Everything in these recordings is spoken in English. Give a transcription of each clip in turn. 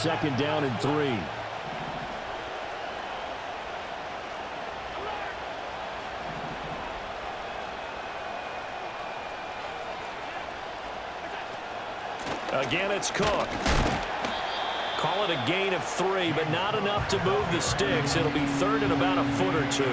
second down and 3. Again, it's Cook. Call it a gain of 3, but not enough to move the sticks. It'll be third and about a foot or 2.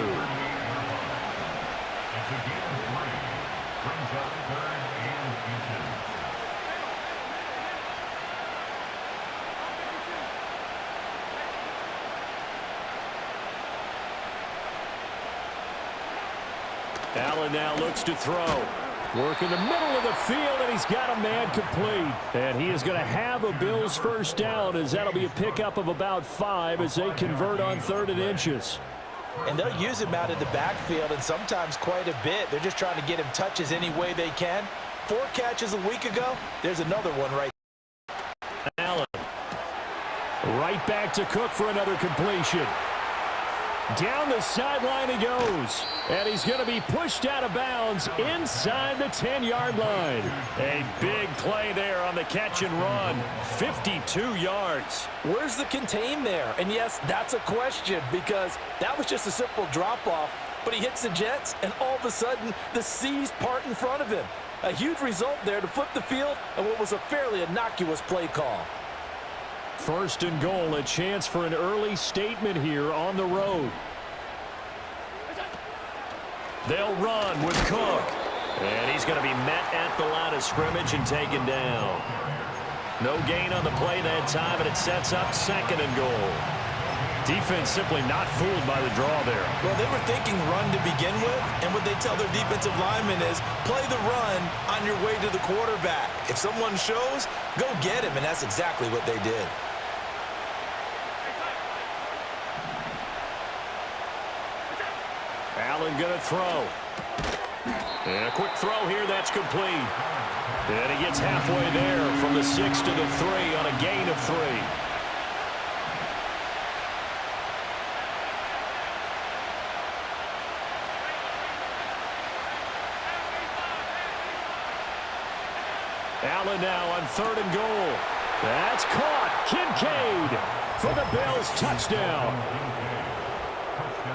Allen now looks to throw. Work in the middle of the field, and he's got a man complete. And he is going to have a Bills first down, as that'll be a pickup of about 5 as they convert on 3rd and inches. And they'll use him out in the backfield, and sometimes quite a bit. They're just trying to get him touches any way they can. 4 catches a week ago. There's another one right there. Allen. Right back to Cook for another completion. Down the sideline he goes. And he's going to be pushed out of bounds inside the 10-yard line. A big play there on the catch and run. 52 yards. Where's the contain there? And yes, that's a question, because that was just a simple drop-off. But he hits the Jets, and all of a sudden, the seas part in front of him. A huge result there to flip the field and what was a fairly innocuous play call. 1st and goal, a chance for an early statement here on the road. They'll run with Cook. And he's going to be met at the line of scrimmage and taken down. No gain on the play that time, and it sets up 2nd and goal. Defense simply not fooled by the draw there. Well, they were thinking run to begin with, and what they tell their defensive linemen is play the run on your way to the quarterback. If someone shows, go get him, and that's exactly what they did. Allen going to throw. And a quick throw here, that's complete. And he gets halfway there from the 6 to the 3 on a gain of 3. Allen now on 3rd and goal. That's caught. Kincaid for the Bills touchdown.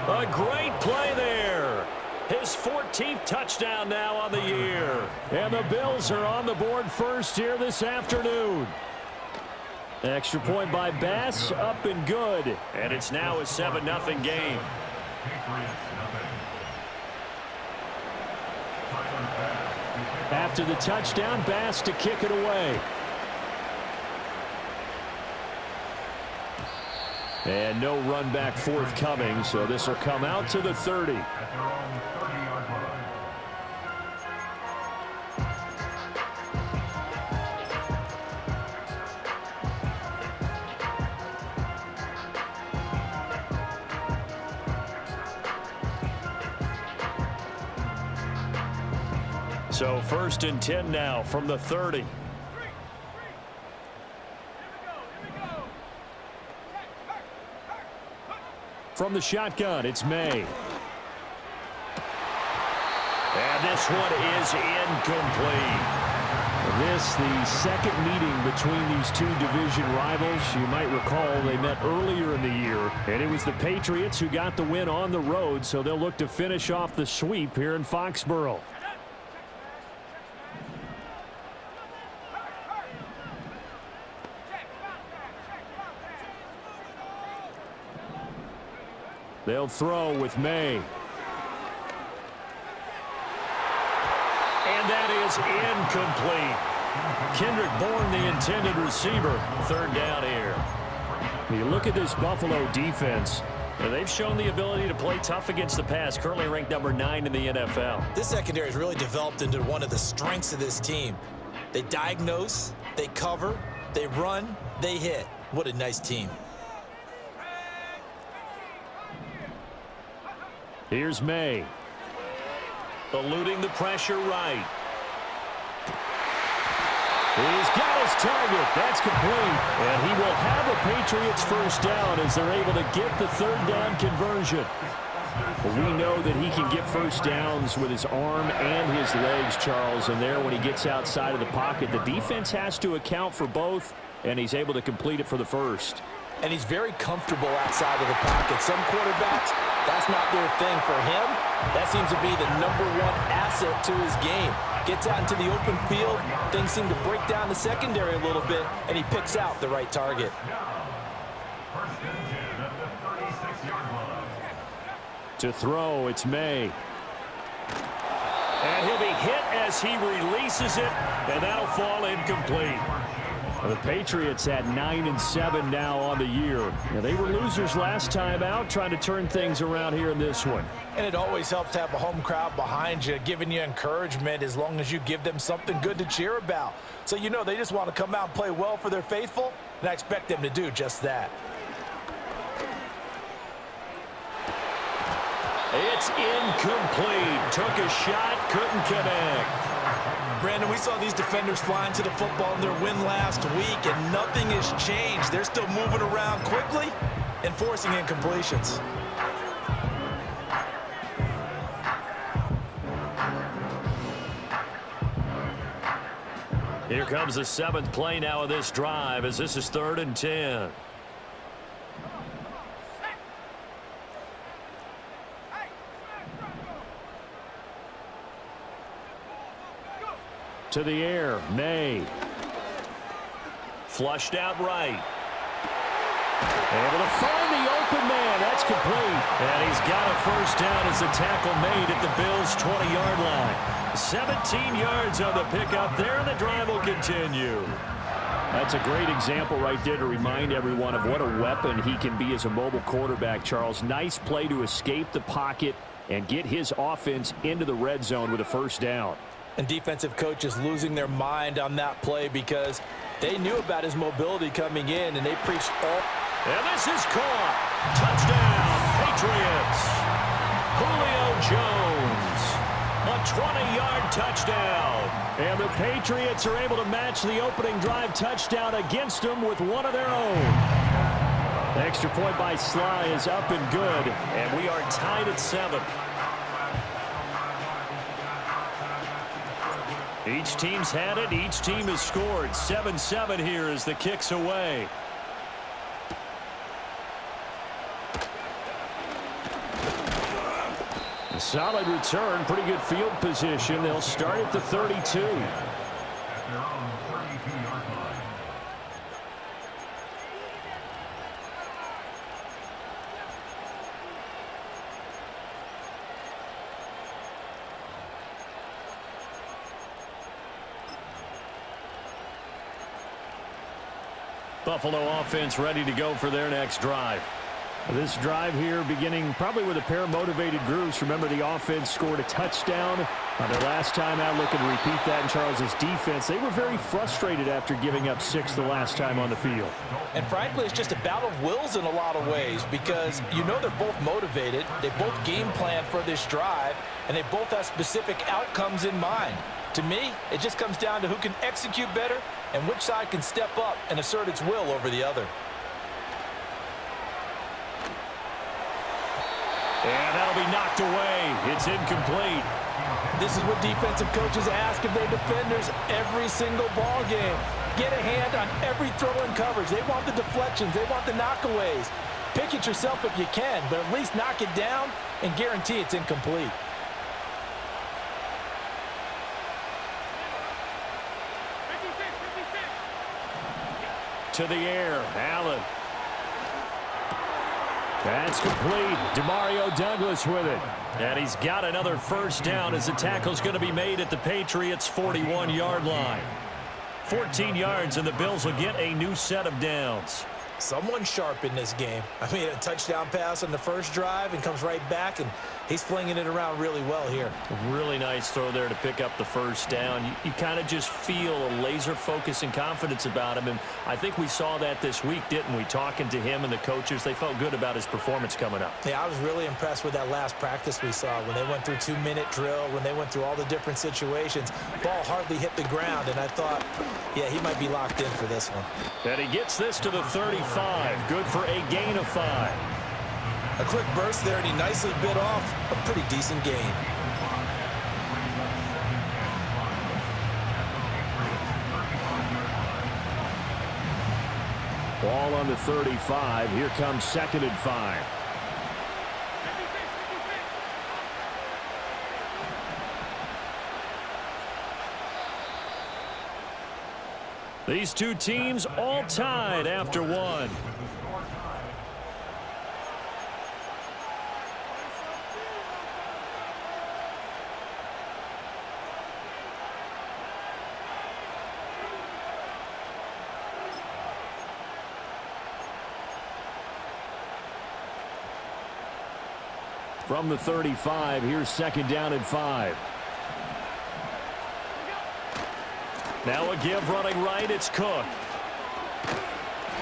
A great play there. His 14th touchdown now on the year. And the Bills are on the board first here this afternoon. Extra point by Bass, up and good. And it's now a 7-0 game. After the touchdown, Bass to kick it away. And no run back forthcoming, so this will come out to the 30. So 1st and 10 now from the 30. From the shotgun, it's May. And this one is incomplete. This, the second meeting between these two division rivals. You might recall they met earlier in the year, and it was the Patriots who got the win on the road, so they'll look to finish off the sweep here in Foxborough. They'll throw with May. And that is incomplete. Kendrick Bourne, the intended receiver. 3rd down here. You look at this Buffalo defense, and they've shown the ability to play tough against the pass, currently ranked number 9 in the NFL. This secondary has really developed into one of the strengths of this team. They diagnose, they cover, they run, they hit. What a nice team. Here's May. Eluding the pressure right. He's got his target. That's complete. And he will have a Patriots first down as they're able to get the 3rd down conversion. Well, we know that he can get first downs with his arm and his legs, Charles. And there, when he gets outside of the pocket, the defense has to account for both. and he's able to complete it for the first. And he's very comfortable outside of the pocket. Some quarterbacks, that's not their thing. For him, that seems to be the #1 asset to his game. Gets out into the open field, things seem to break down the secondary a little bit, and he picks out the right target. To throw, it's May. And he'll be hit as he releases it, and that'll fall incomplete. The Patriots at 9-7 now on the year. They were losers last time out, trying to turn things around here in this one. And it always helps to have a home crowd behind you, giving you encouragement as long as you give them something good to cheer about. So you know they just want to come out and play well for their faithful, and I expect them to do just that. It's incomplete. Took a shot, couldn't connect. Brandon, we saw these defenders flying to the football in their win last week, and nothing has changed. They're still moving around quickly and forcing incompletions. Here comes the 7th play now of this drive, as this is 3rd and 10. To the air, May. Flushed out right. Able to find the open man. That's complete. And he's got a first down as the tackle made at the Bills' 20-yard line. 17 yards on the pickup there, and the drive will continue. That's a great example right there to remind everyone of what a weapon he can be as a mobile quarterback, Charles. Nice play to escape the pocket and get his offense into the red zone with a first down. And defensive coaches losing their mind on that play because they knew about his mobility coming in, and they preached all. And this is caught. Touchdown, Patriots. Julio Jones. A 20-yard touchdown. And the Patriots are able to match the opening drive touchdown against them with one of their own. The extra point by Sly is up and good, and we are tied at 7. Each team's had it. Each team has scored. 7-7 here as the kick's away. A solid return. Pretty good field position. They'll start at the 32. Buffalo offense ready to go for their next drive. This drive here beginning probably with a pair of motivated groups. Remember, the offense scored a touchdown on their last time out, looking to repeat that in Charles's defense. They were very frustrated after giving up 6 the last time on the field. And frankly, it's just a battle of wills in a lot of ways because you know they're both motivated. They both game plan for this drive, and they both have specific outcomes in mind. To me, it just comes down to who can execute better and which side can step up and assert its will over the other. And that'll be knocked away. It's incomplete. This is what defensive coaches ask of their defenders every single ball game. Get a hand on every throw in coverage. They want the deflections. They want the knockaways. Pick it yourself if you can, but at least knock it down and guarantee it's incomplete. To the air, Allen. That's complete. DeMario Douglas with it. And he's got another first down as the tackle's going to be made at the Patriots' 41-yard line. 14 yards, and the Bills will get a new set of downs. Someone sharp in this game. I mean, a touchdown pass on the first drive and comes right back, and he's flinging it around really well here. Really nice throw there to pick up the first down. You kind of just feel a laser focus and confidence about him, and I think we saw that this week, didn't we? Talking to him and the coaches, they felt good about his performance coming up. Yeah, I was really impressed with that last practice we saw when they went through 2-minute drill, when they went through all the different situations. Ball hardly hit the ground, and I thought, yeah, he might be locked in for this one. And he gets this to the 35. Good for a gain of 5. A quick burst there, and he nicely bit off a pretty decent gain. Ball on the 35. Here comes 2nd and 5. These two teams all tied after one. From the 35, here's 2nd down and 5. Now a give running right, it's Cook.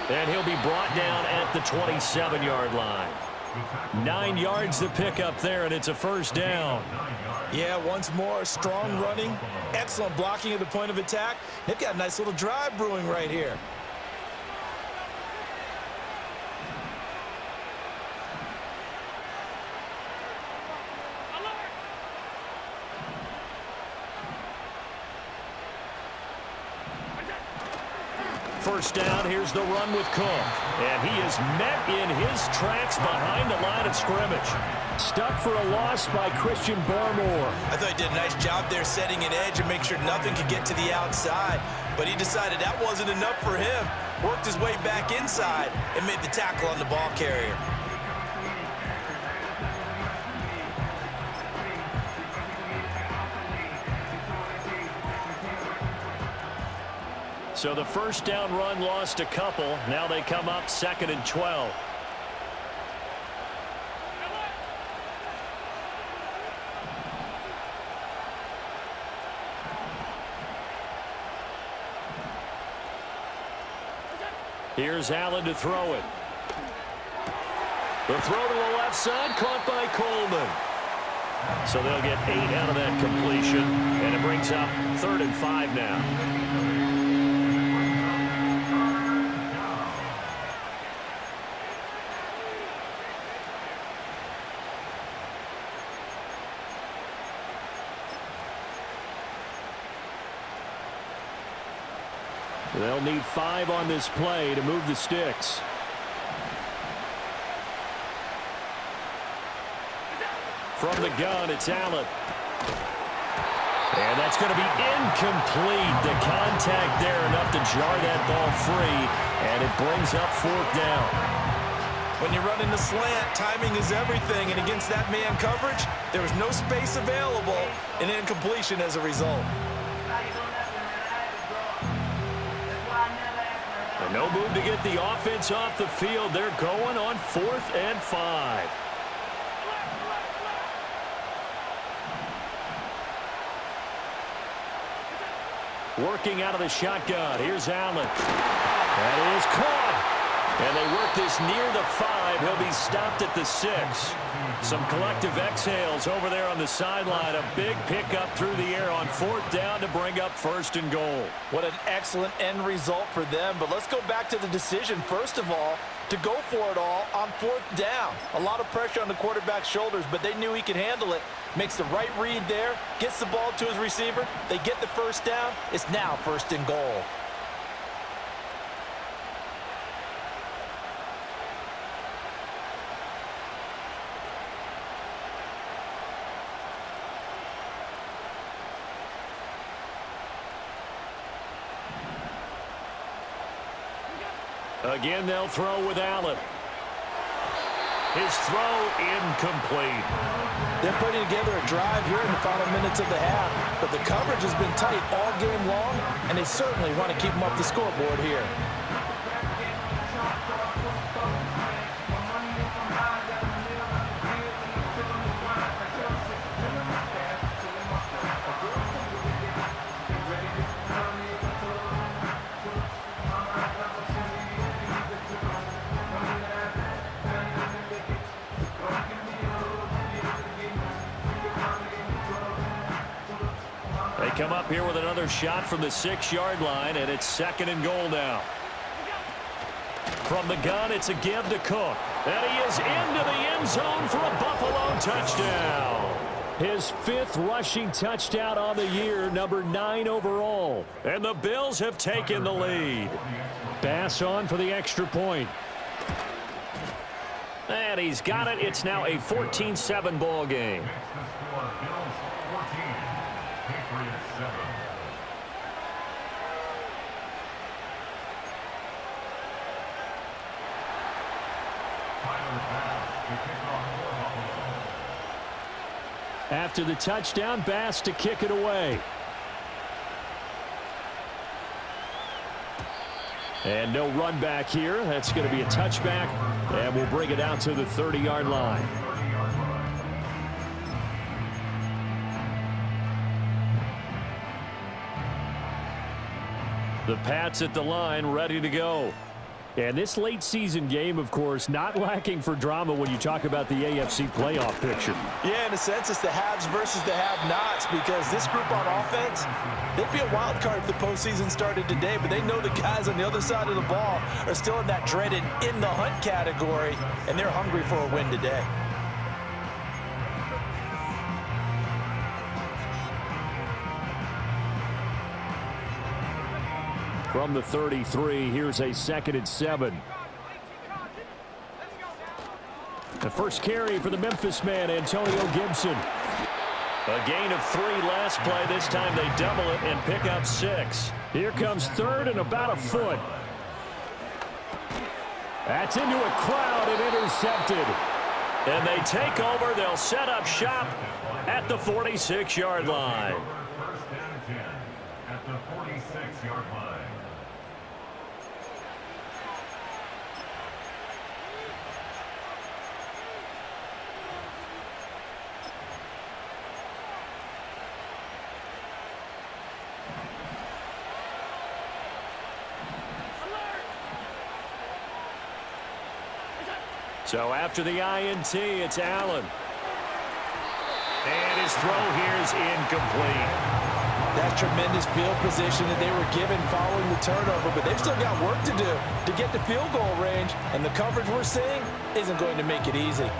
And he'll be brought down at the 27-yard line. 9 yards to pick up there, and it's a 1st down. Yeah, once more, strong running, excellent blocking at the point of attack. They've got a nice little drive brewing right here. First down, here's the run with Cook. And he is met in his tracks behind the line of scrimmage. Stuck for a loss by Christian Barmore. I thought he did a nice job there setting an edge and make sure nothing could get to the outside. But he decided that wasn't enough for him. Worked his way back inside and made the tackle on the ball carrier. So the 1st down run lost a couple. Now they come up 2nd and 12. Here's Allen to throw it. The throw to the left side, caught by Coleman. So they'll get 8 out of that completion, and it brings up 3rd and 5 now. They'll need 5 on this play to move the sticks. From the gun, it's Allen. And that's going to be incomplete. The contact there enough to jar that ball free, and it brings up 4th down. When you're running the slant, timing is everything, and against that man coverage, there was no space available, and incompletion as a result. No move to get the offense off the field. They're going on 4th and 5. Working out of the shotgun. Here's Allen. That is caught. And they work this near the 5. He'll be stopped at the 6. Some collective exhales over there on the sideline. A big pickup through the air on 4th down to bring up 1st and goal. What an excellent end result for them. But let's go back to the decision, first of all, to go for it all on 4th down. A lot of pressure on the quarterback's shoulders, but they knew he could handle it. Makes the right read there, gets the ball to his receiver. They get the 1st down. It's now 1st and goal. Again, they'll throw with Allen. His throw incomplete. They're putting together a drive here in the final minutes of the half, but the coverage has been tight all game long, and they certainly want to keep them up the scoreboard here. Come up here with another shot from the 6-yard line, and it's 2nd and goal now. From the gun, it's a give to Cook. And he is into the end zone for a Buffalo touchdown. His 5th rushing touchdown on the year, number 9 overall. And the Bills have taken the lead. Bass on for the extra point. And he's got it. It's now a 14-7 ball game. After the touchdown, Bass to kick it away. And no run back here. That's going to be a touchback, and we'll bring it out to the 30-yard line. The Pats at the line, ready to go. And this late season game, of course, not lacking for drama when you talk about the AFC playoff picture. Yeah, in a sense, it's the haves versus the have-nots, because this group on offense, they'd be a wild card if the postseason started today, but they know the guys on the other side of the ball are still in that dreaded in the hunt category, and they're hungry for a win today. From the 33, here's a 2nd and 7. The first carry for the Memphis man, Antonio Gibson. A gain of 3 last play. This time they double it and pick up 6. Here comes 3rd and about a foot. That's into a crowd and intercepted. And they take over. They'll set up shop at the 46-yard line. First down and 10 at the 46-yard line. So after the INT, it's Allen. And his throw here is incomplete. That tremendous field position that they were given following the turnover, but they've still got work to do to get to field goal range, and the coverage we're seeing isn't going to make it easy.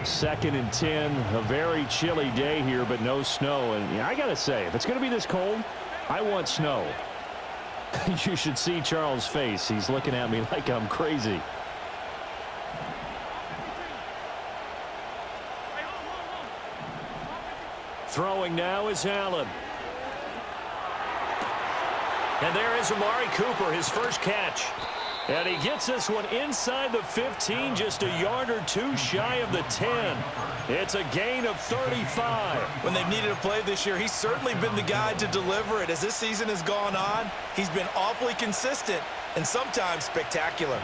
Second and 10, a very chilly day here, but no snow. And yeah, I got to say, if it's going to be this cold, I want snow. You should see Charles' face. He's looking at me like I'm crazy. Throwing now is Allen. And there is Amari Cooper, his first catch. And he gets this one inside the 15, just a yard or two shy of the 10. It's a gain of 35. When they've needed a play this year, he's certainly been the guy to deliver it. As this season has gone on, he's been awfully consistent and sometimes spectacular.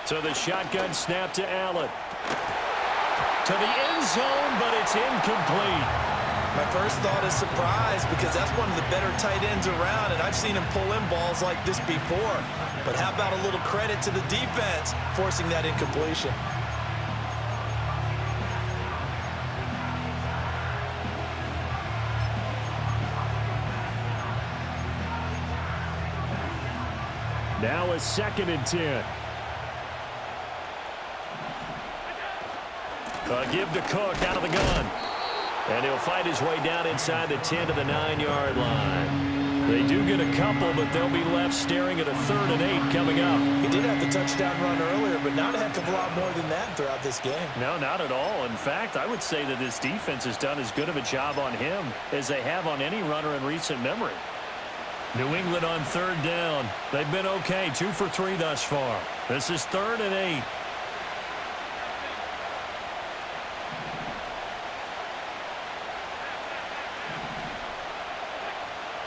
So the shotgun snap to Allen. To the end zone, but it's incomplete. My first thought is surprise, because that's one of the better tight ends around, and I've seen him pull in balls like this before. But how about a little credit to the defense forcing that incompletion? Now a 2nd and 10. A give to Cook out of the gun. And he'll fight his way down inside the 10 to the 9-yard line. They do get a couple, but they'll be left staring at a 3rd and 8 coming up. He did have the touchdown run earlier, but not a heck of a lot more than that throughout this game. No, not at all. In fact, I would say that this defense has done as good of a job on him as they have on any runner in recent memory. New England on 3rd down. They've been okay, 2 for 3 thus far. This is 3rd and 8.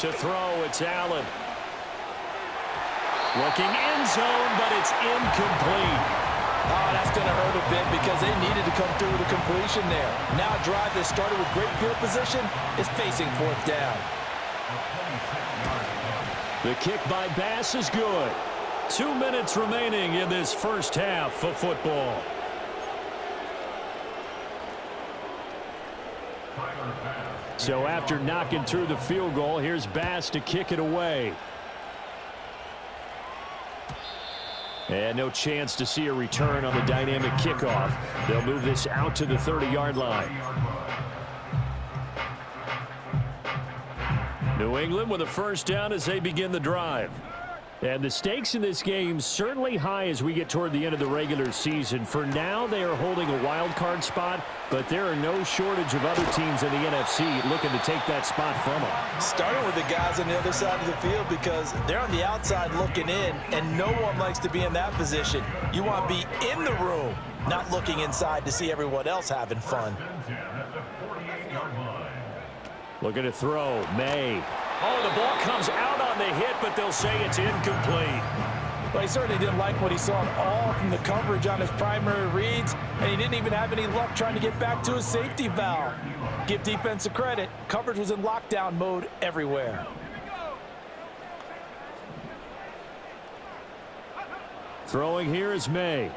To throw, it's Allen. Looking end zone, but it's incomplete. Oh, that's going to hurt a bit because they needed to come through with a completion there. Now a drive that started with great field position is facing 4th down. The kick by Bass is good. 2 minutes remaining in this first half of football. So after knocking through the field goal, here's Bass to kick it away. And no chance to see a return on the dynamic kickoff. They'll move this out to the 30-yard line. New England with a first down as they begin the drive. And the stakes in this game certainly high as we get toward the end of the regular season. For now, they are holding a wild card spot, but there are no shortage of other teams in the NFC looking to take that spot from them. Starting with the guys on the other side of the field because they're on the outside looking in, and no one likes to be in that position. You want to be in the room, not looking inside to see everyone else having fun. Looking to throw, May. Oh, the ball comes out on the hit, but they'll say it's incomplete. Well, he certainly didn't like what he saw at all from the coverage on his primary reads, and he didn't even have any luck trying to get back to his safety valve. Give defense a credit. Coverage was in lockdown mode everywhere. Throwing here is May.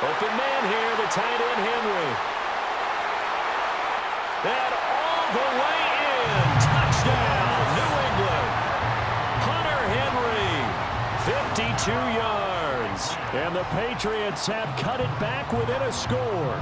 Open man here, the tight end Henry. And all the way in. Touchdown, New England. Hunter Henry, 52 yards. And the Patriots have cut it back within a score.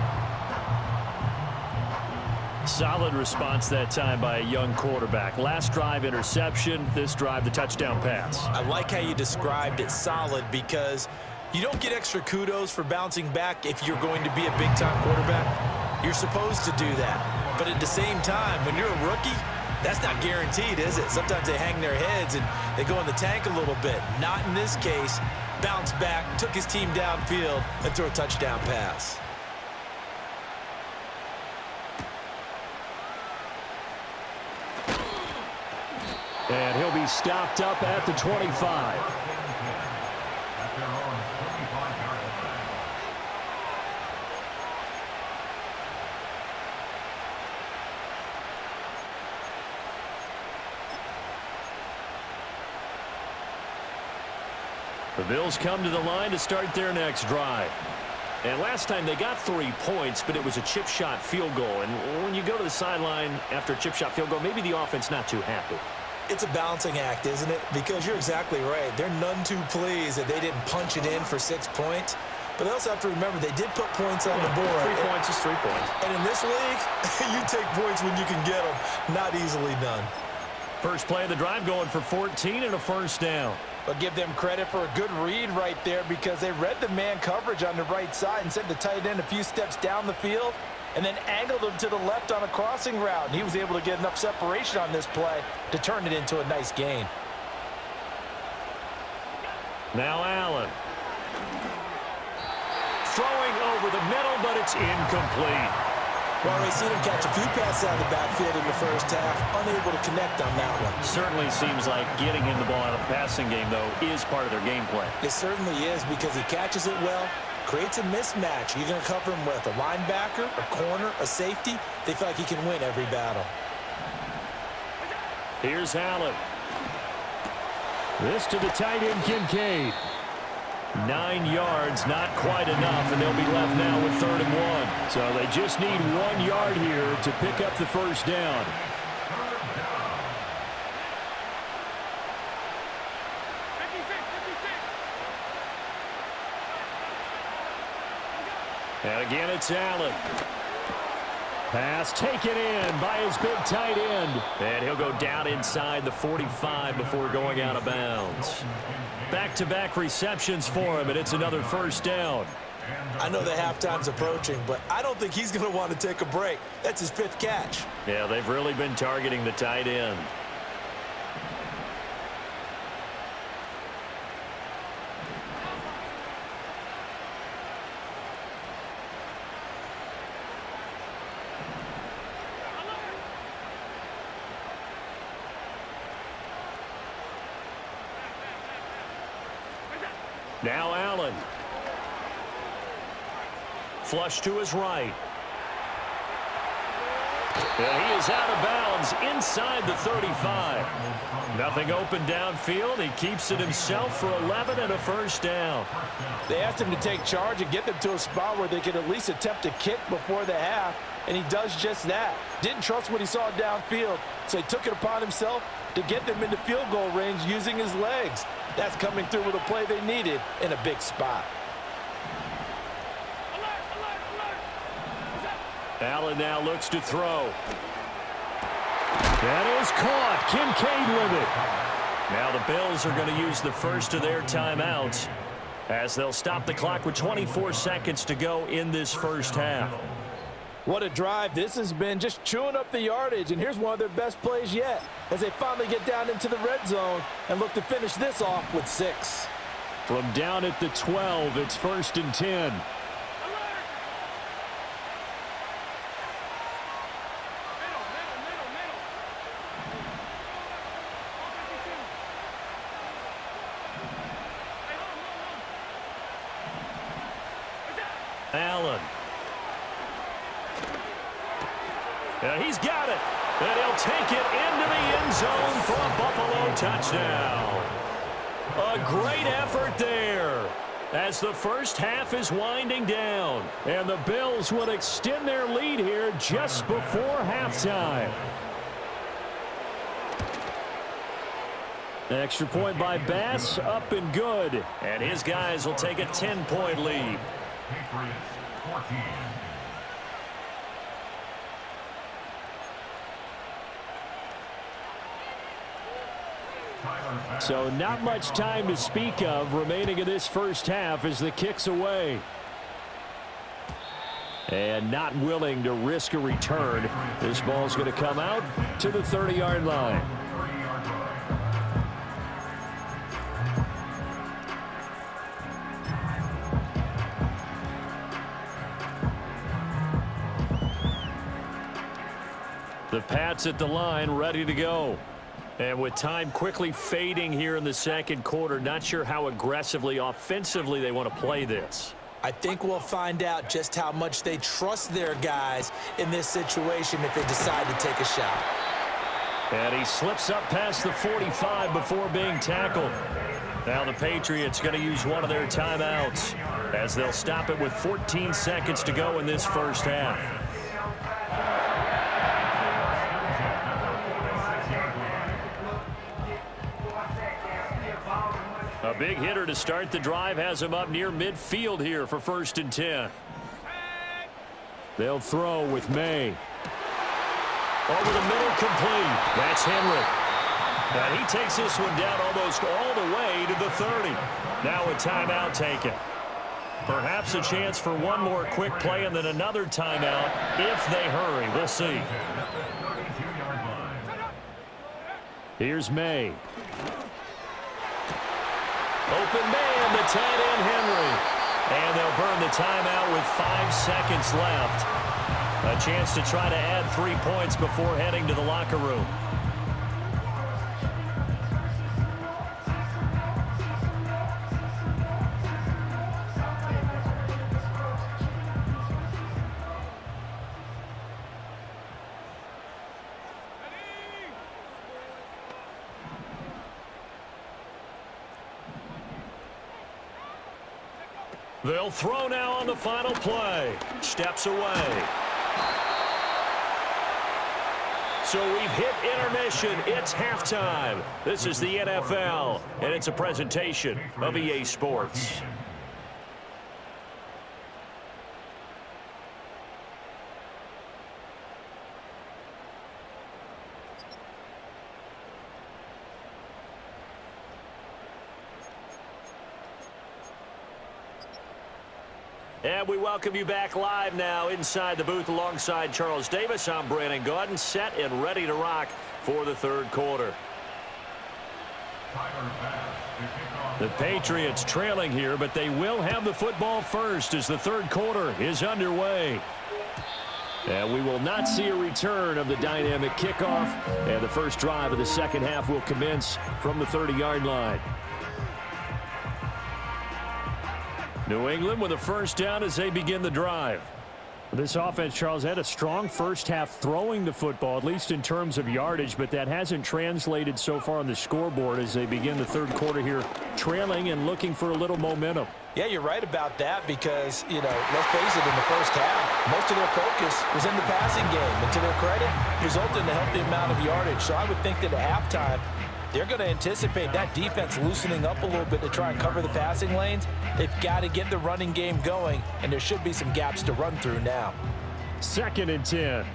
Solid response that time by a young quarterback. Last drive, interception. This drive, the touchdown pass. I like how you described it, solid, because you don't get extra kudos for bouncing back if you're going to be a big-time quarterback. You're supposed to do that. But at the same time, when you're a rookie, that's not guaranteed, is it? Sometimes they hang their heads and they go in the tank a little bit. Not in this case. Bounce back, took his team downfield, and threw a touchdown pass. And he'll be stopped up at the 25. The Bills come to the line to start their next drive. And last time they got 3 points, but it was a chip shot field goal. And when you go to the sideline after a chip shot field goal, maybe the offense not too happy. It's a balancing act, isn't it? Because you're exactly right. They're none too pleased that they didn't punch it in for 6 points. But they also have to remember they did put points on the board. 3 points is 3 points. And in this league, you take points when you can get them. Not easily done. First play of the drive going for 14 and a first down. But give them credit for a good read right there because they read the man coverage on the right side and sent the tight end a few steps down the field and then angled him to the left on a crossing route. And he was able to get enough separation on this play to turn it into a nice gain. Now Allen. Throwing over the middle, but it's incomplete. Well, we've seen him catch a few passes out of the backfield in the first half, unable to connect on that one. Certainly seems like getting him the ball out of the passing game, though, is part of their game plan. It certainly is because he catches it well, creates a mismatch. You're going to cover him with a linebacker, a corner, a safety. They feel like he can win every battle. Here's Allen. This to the tight end, Kincaid. 9 yards, not quite enough, and they'll be left now with 3rd and 1. So they just need 1 yard here to pick up the first down. And again, it's Allen. Pass taken in by his big tight end. And he'll go down inside the 45 before going out of bounds. Back-to-back receptions for him, and it's another first down. I know the halftime's approaching, but I don't think he's going to want to take a break. That's his 5th catch. Yeah, they've really been targeting the tight end. Now Allen. Flush to his right. And he is out of bounds inside the 35. Nothing open downfield. He keeps it himself for 11 and a first down. They asked him to take charge and get them to a spot where they could at least attempt a kick before the half, and he does just that. Didn't trust what he saw downfield, so he took it upon himself to get them into field goal range using his legs. That's coming through with a play they needed in a big spot. Allen now looks to throw. That is caught. Kincaid with it. Now the Bills are going to use the first of their timeouts as they'll stop the clock with 24 seconds to go in this first half. What a drive this has been, just chewing up the yardage, and here's one of their best plays yet as they finally get down into the red zone and look to finish this off with 6. From down at the 12, it's 1st and 10. Allen. He's got it. And he'll take it into the end zone for a Buffalo touchdown. A great effort there as the first half is winding down. And the Bills will extend their lead here just before halftime. Extra point by Bass, up and good. And his guys will take a 10-point lead. Patriots 14. So not much time to speak of remaining in this first half as the kick's away. And not willing to risk a return. This ball's going to come out to the 30-yard line. The Pats at the line, ready to go. And with time quickly fading here in the second quarter, not sure how aggressively, offensively they want to play this. I think we'll find out just how much they trust their guys in this situation if they decide to take a shot. And he slips up past the 45 before being tackled. Now the Patriots going to use one of their timeouts as they'll stop it with 14 seconds to go in this first half. A big hitter to start the drive has him up near midfield here for 1st and 10. They'll throw with May. Over the middle, complete. That's Henry. And he takes this one down almost all the way to the 30. Now a timeout taken. Perhaps a chance for one more quick play and then another timeout if they hurry. We'll see. Here's May. Open man, the tight end Henry. And they'll burn the timeout with 5 seconds left. A chance to try to add 3 points before heading to the locker room. They'll throw now on the final play. Steps away. So we've hit intermission. It's halftime. This is the NFL, and it's a presentation of EA Sports. And we welcome you back live now inside the booth alongside Charles Davis. I'm Brandon Gaudin, set and ready to rock for the third quarter. The Patriots trailing here, but they will have the football first as the third quarter is underway. And we will not see a return of the dynamic kickoff, and the first drive of the second half will commence from the 30-yard line. New England with a first down as they begin the drive. This offense, Charles, had a strong first half throwing the football, at least in terms of yardage, but that hasn't translated so far on the scoreboard as they begin the third quarter here, trailing and looking for a little momentum. Yeah, you're right about that because, you know, let's face it, in the first half, most of their focus was in the passing game. And to their credit, resulted in a healthy amount of yardage. So I would think that at halftime, they're going to anticipate that defense loosening up a little bit to try and cover the passing lanes. They've got to get the running game going, and there should be some gaps to run through now. 2nd and 10.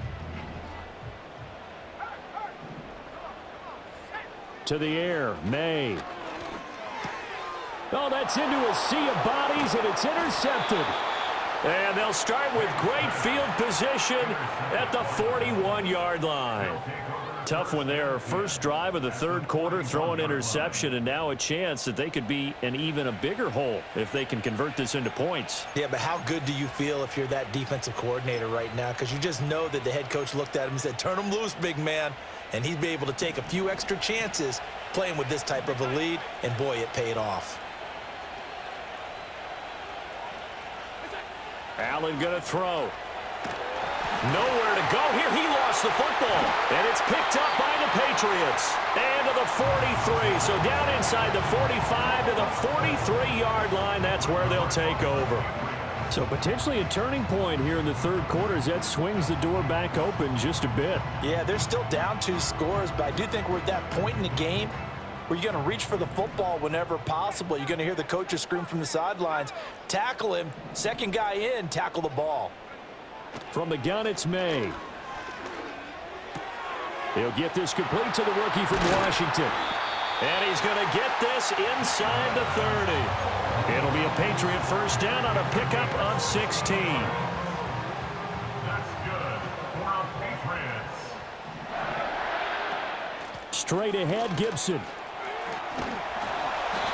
To the air, May. Oh, that's into a sea of bodies, and it's intercepted. And they'll start with great field position at the 41-yard line. Tough when they're first drive of the 3rd quarter, throw an interception, and now a chance that they could be in even a bigger hole if they can convert this into points. Yeah, but how good do you feel if you're that defensive coordinator right now? Because you just know that the head coach looked at him and said, turn him loose, big man. And he'd be able to take a few extra chances playing with this type of a lead, and boy, it paid off. Allen going to throw. Nowhere to go here. He lost the football. And it's picked up by the Patriots. And to the 43. So down inside the 45 to the 43-yard line. That's where they'll take over. So potentially a turning point here in the 3rd quarter as that swings the door back open just a bit. Yeah, they're still down 2 scores, but I do think we're at that point in the game where you're going to reach for the football whenever possible. You're going to hear the coaches scream from the sidelines, tackle him, 2nd guy in, tackle the ball. From the gun, it's May. He'll get this complete to the rookie from Washington. And he's going to get this inside the 30. It'll be a Patriot first down on a pickup of 16. That's good for our Patriots. Straight ahead, Gibson.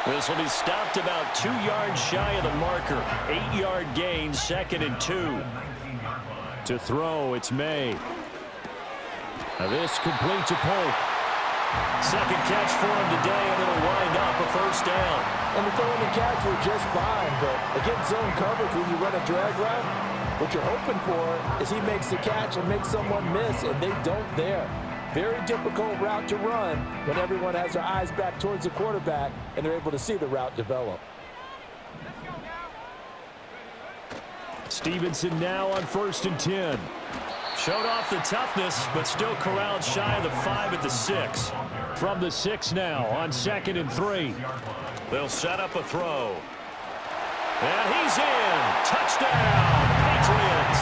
This will be stopped about 2 yards shy of the marker. 8-yard gain, 2nd and 2. To throw, it's May. Now this complete to Polk. 2nd catch for him today, and it'll wind up a first down. And the throw and the catch were just fine, but against zone coverage when you run a drag route, what you're hoping for is he makes the catch and makes someone miss, and they don't there. Very difficult route to run when everyone has their eyes back towards the quarterback and they're able to see the route develop. Stevenson now on 1st and 10. Showed off the toughness, but still corralled shy of the 5 at the 6. From the 6 now on 2nd and 3. They'll set up a throw. And he's in. Touchdown, Patriots.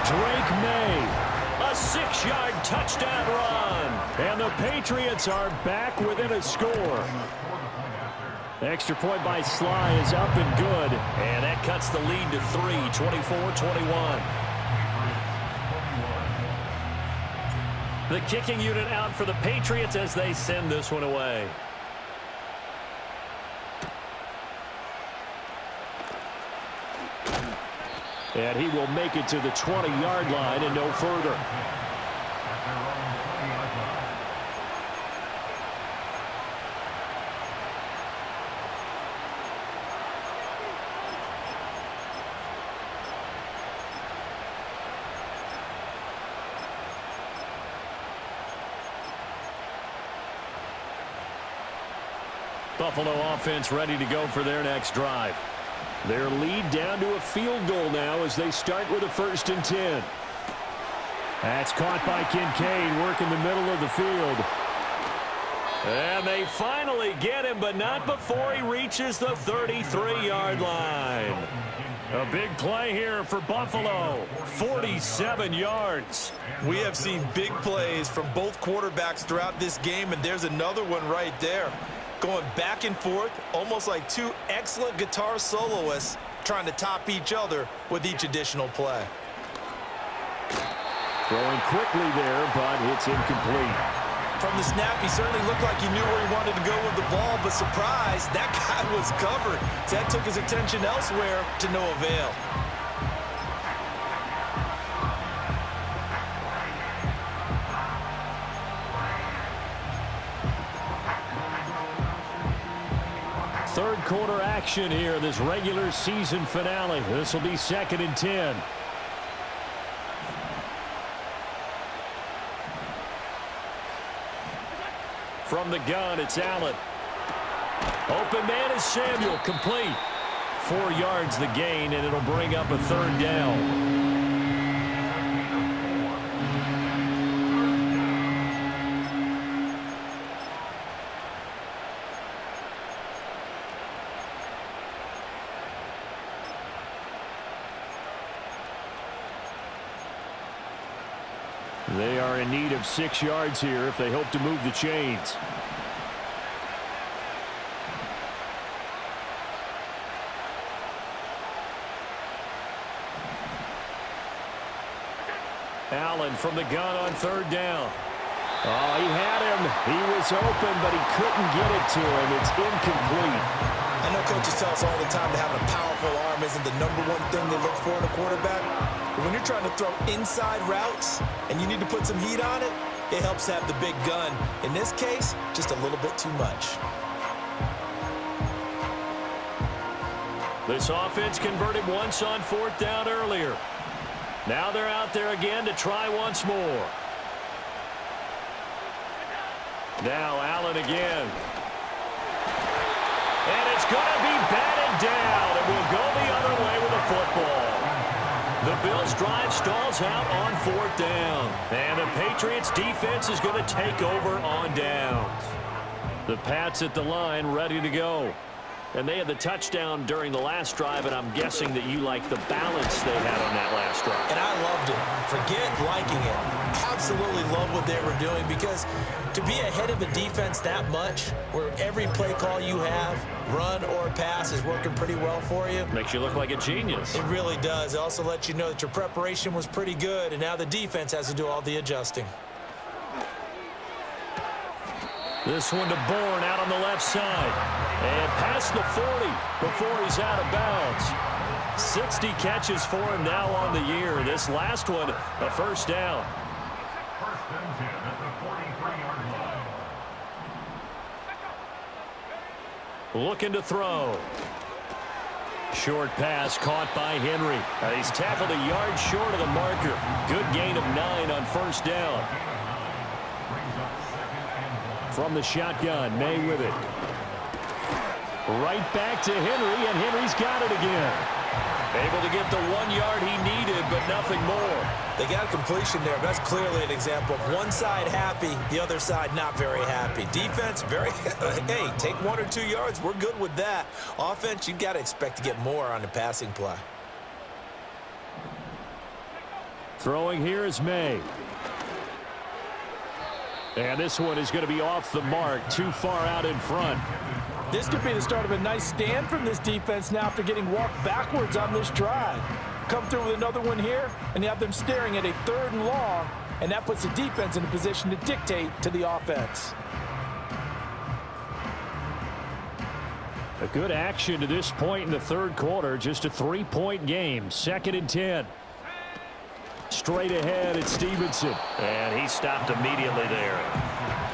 Drake May. A 6-yard touchdown run. And the Patriots are back within a score. Extra point by Sly is up and good. And that cuts the lead to 3, 24-21. The kicking unit out for the Patriots as they send this one away. And he will make it to the 20-yard line and no further. Buffalo offense ready to go for their next drive. Their lead down to a field goal now as they start with a 1st and 10. That's caught by Kincaid, working the middle of the field. And they finally get him, but not before he reaches the 33-yard line. A big play here for Buffalo, 47 yards. We have seen big plays from both quarterbacks throughout this game, and there's another one right there. Going back and forth, almost like 2 excellent guitar soloists trying to top each other with each additional play. Throwing quickly there, but it's incomplete. From the snap, he certainly looked like he knew where he wanted to go with the ball, but surprise, that guy was covered. So that took his attention elsewhere to no avail. Third quarter action here, this regular season finale. This will be 2nd and 10. From the gun, it's Allen. Open man is Samuel, complete. 4 yards the gain, and it'll bring up a 3rd down. They are in need of 6 yards here if they hope to move the chains. Allen from the gun on 3rd down. Oh, he had him. He was open, but he couldn't get it to him. It's incomplete. I know coaches tell us all the time that having a powerful arm isn't the #1 thing they look for in a quarterback. But when you're trying to throw inside routes and you need to put some heat on it, it helps to have the big gun. In this case, just a little bit too much. This offense converted once on 4th down earlier. Now they're out there again to try once more. Now Allen again. And it's going to be batted down. It will go the other way with the football. The Bills' drive stalls out on 4th down. And the Patriots' defense is going to take over on downs. The Pats at the line ready to go. And they had the touchdown during the last drive, and I'm guessing that you like the balance they had on that last drive. And I loved it. Forget liking it. Absolutely love what they were doing, because to be ahead of a defense that much, where every play call you have, run or pass, is working pretty well for you. Makes you look like a genius. It really does. It also lets you know that your preparation was pretty good, and now the defense has to do all the adjusting. This one to Bourne out on the left side. And past the 40 before he's out of bounds. 60 catches for him now on the year. This last one, a 1st down. 1st and 10 at the 43-yard line. Looking to throw. Short pass caught by Henry. He's tackled a yard short of the marker. Good gain of 9 on 1st down. From the shotgun, May with it. Right back to Henry, and Henry's got it again. Able to get the 1 yard he needed, but nothing more. They got a completion there, but that's clearly an example of one side happy, the other side not very happy. Defense, very, hey, take 1 or 2 yards, we're good with that. Offense, you got to expect to get more on the passing play. Throwing here is May. And this one is going to be off the mark, too far out in front. This could be the start of a nice stand from this defense now after getting walked backwards on this drive. Come through with another one here, and you have them staring at a 3rd and long, and that puts the defense in a position to dictate to the offense. A good action to this point in the 3rd quarter, just a 3-point game, 2nd and 10. Straight ahead, it's Stevenson. And he stopped immediately there.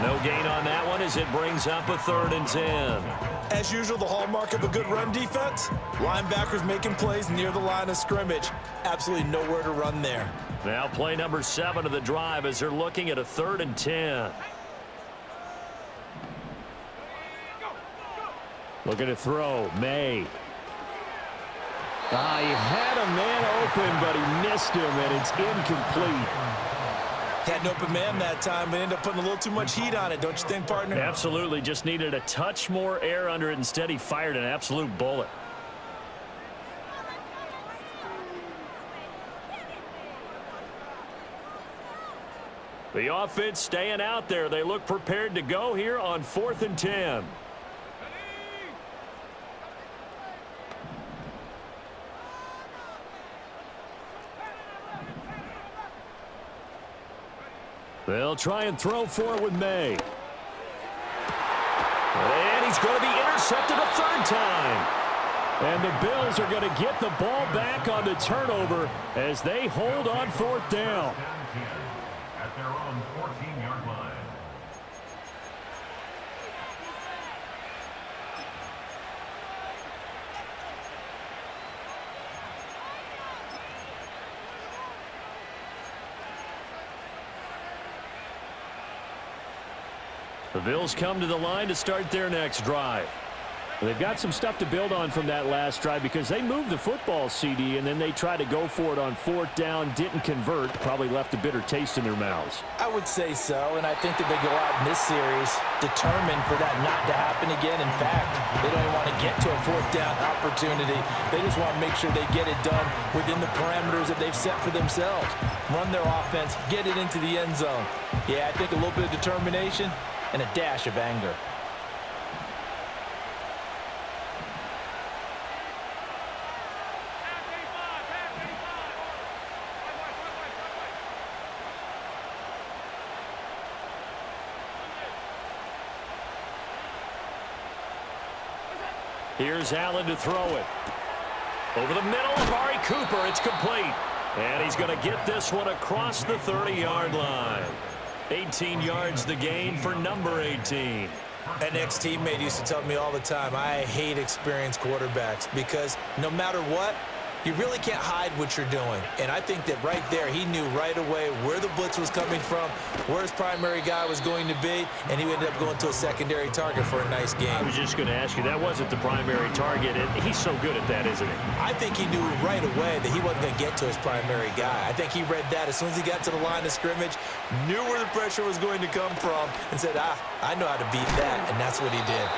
No gain on that one as it brings up a 3rd and 10. As usual, the hallmark of a good run defense, linebackers making plays near the line of scrimmage. Absolutely nowhere to run there. Now play number 7 of the drive as they're looking at a 3rd and 10. Looking to throw, May. He had a man open, but he missed him, and it's incomplete. Had an open man that time, but ended up putting a little too much heat on it, don't you think, partner? Absolutely. Just needed a touch more air under it. Instead, he fired an absolute bullet. The offense staying out there. They look prepared to go here on 4th and 10. They'll try and throw for it with May. And he's going to be intercepted a 3rd time. And the Bills are going to get the ball back on the turnover as they hold on 4th down. At their own 14-yard line. The Bills come to the line to start their next drive. They've got some stuff to build on from that last drive because they moved the football, CD, and then they tried to go for it on 4th down, didn't convert, probably left a bitter taste in their mouths. I would say so, and I think that they go out in this series determined for that not to happen again. In fact, they don't even want to get to a 4th down opportunity. They just want to make sure they get it done within the parameters that they've set for themselves. Run their offense, get it into the end zone. Yeah, I think a little bit of determination and a dash of anger. Here's Allen to throw it. Over the middle of Amari Cooper. It's complete. And he's going to get this one across the 30-yard line. 18 yards the gain for number 18. An ex-teammate used to tell me all the time, I hate experienced quarterbacks because no matter what, you really can't hide what you're doing. And I think that right there, he knew right away where the blitz was coming from, where his primary guy was going to be, and he ended up going to a secondary target for a nice game. I was just going to ask you, that wasn't the primary target, and he's so good at that, isn't he? I think he knew right away that he wasn't going to get to his primary guy. I think he read that as soon as he got to the line of scrimmage, knew where the pressure was going to come from, and said, I know how to beat that, and that's what he did.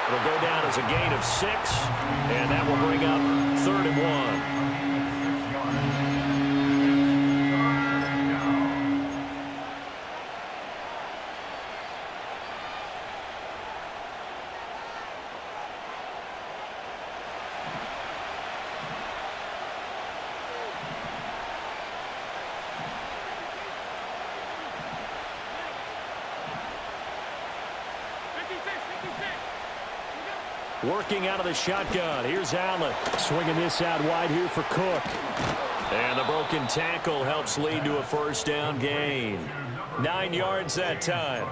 It'll go down as a gain of 6, and that will bring up 3rd and 1. Working out of the shotgun. Here's Allen. Swinging this out wide here for Cook. And the broken tackle helps lead to a 1st down gain. 9 yards that time.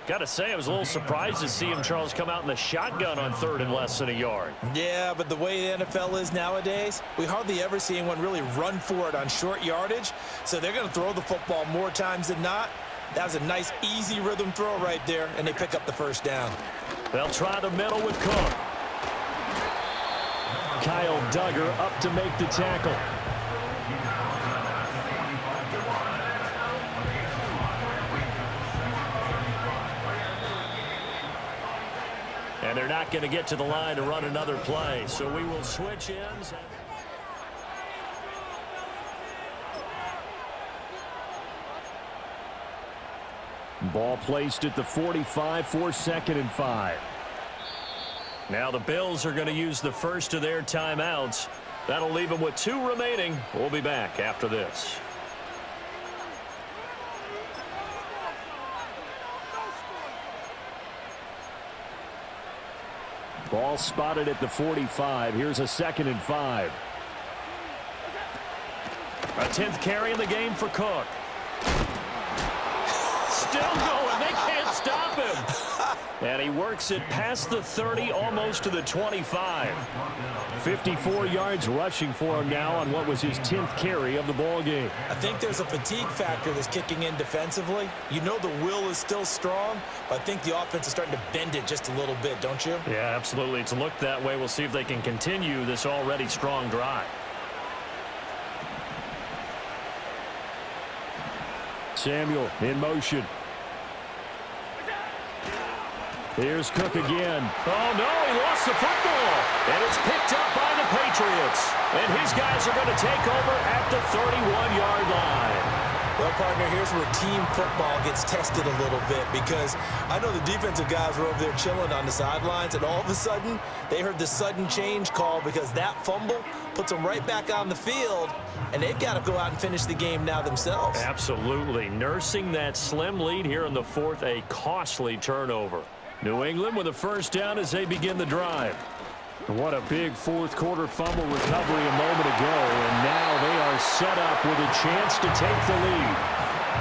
Got to say, I was a little surprised to see him, Charles, come out in the shotgun on 3rd and less than a yard. Yeah, but the way the NFL is nowadays, we hardly ever see anyone really run for it on short yardage. So they're going to throw the football more times than not. That was a nice, easy rhythm throw right there, and they pick up the 1st down. They'll try the middle with Cook. Kyle Duggar up to make the tackle. And they're not going to get to the line to run another play, so we will switch ends. Ball placed at the 45 for 2nd and 5. Now the Bills are going to use the first of their timeouts. That'll leave them with 2 remaining. We'll be back after this. Ball spotted at the 45. Here's a 2nd and 5. A 10th carry in the game for Cook. Still going. They can't stop him. And he works it past the 30, almost to the 25. 54 yards rushing for him now on what was his 10th carry of the ball game. I think there's a fatigue factor that's kicking in defensively. You know the will is still strong, but I think the offense is starting to bend it just a little bit, don't you? Yeah, absolutely. It's looked that way. We'll see if they can continue this already strong drive. Samuel in motion. Here's Cook again. Oh, no, he lost the football. And it's picked up by the Patriots. And his guys are going to take over at the 31-yard line. Well, partner, here's where team football gets tested a little bit because I know the defensive guys were over there chilling on the sidelines, and all of a sudden, they heard the sudden change call because that fumble puts them right back on the field, and they've got to go out and finish the game now themselves. Absolutely. Nursing that slim lead here in the 4th, a costly turnover. New England with a 1st down as they begin the drive. What a big 4th quarter fumble recovery a moment ago, and now they are set up with a chance to take the lead.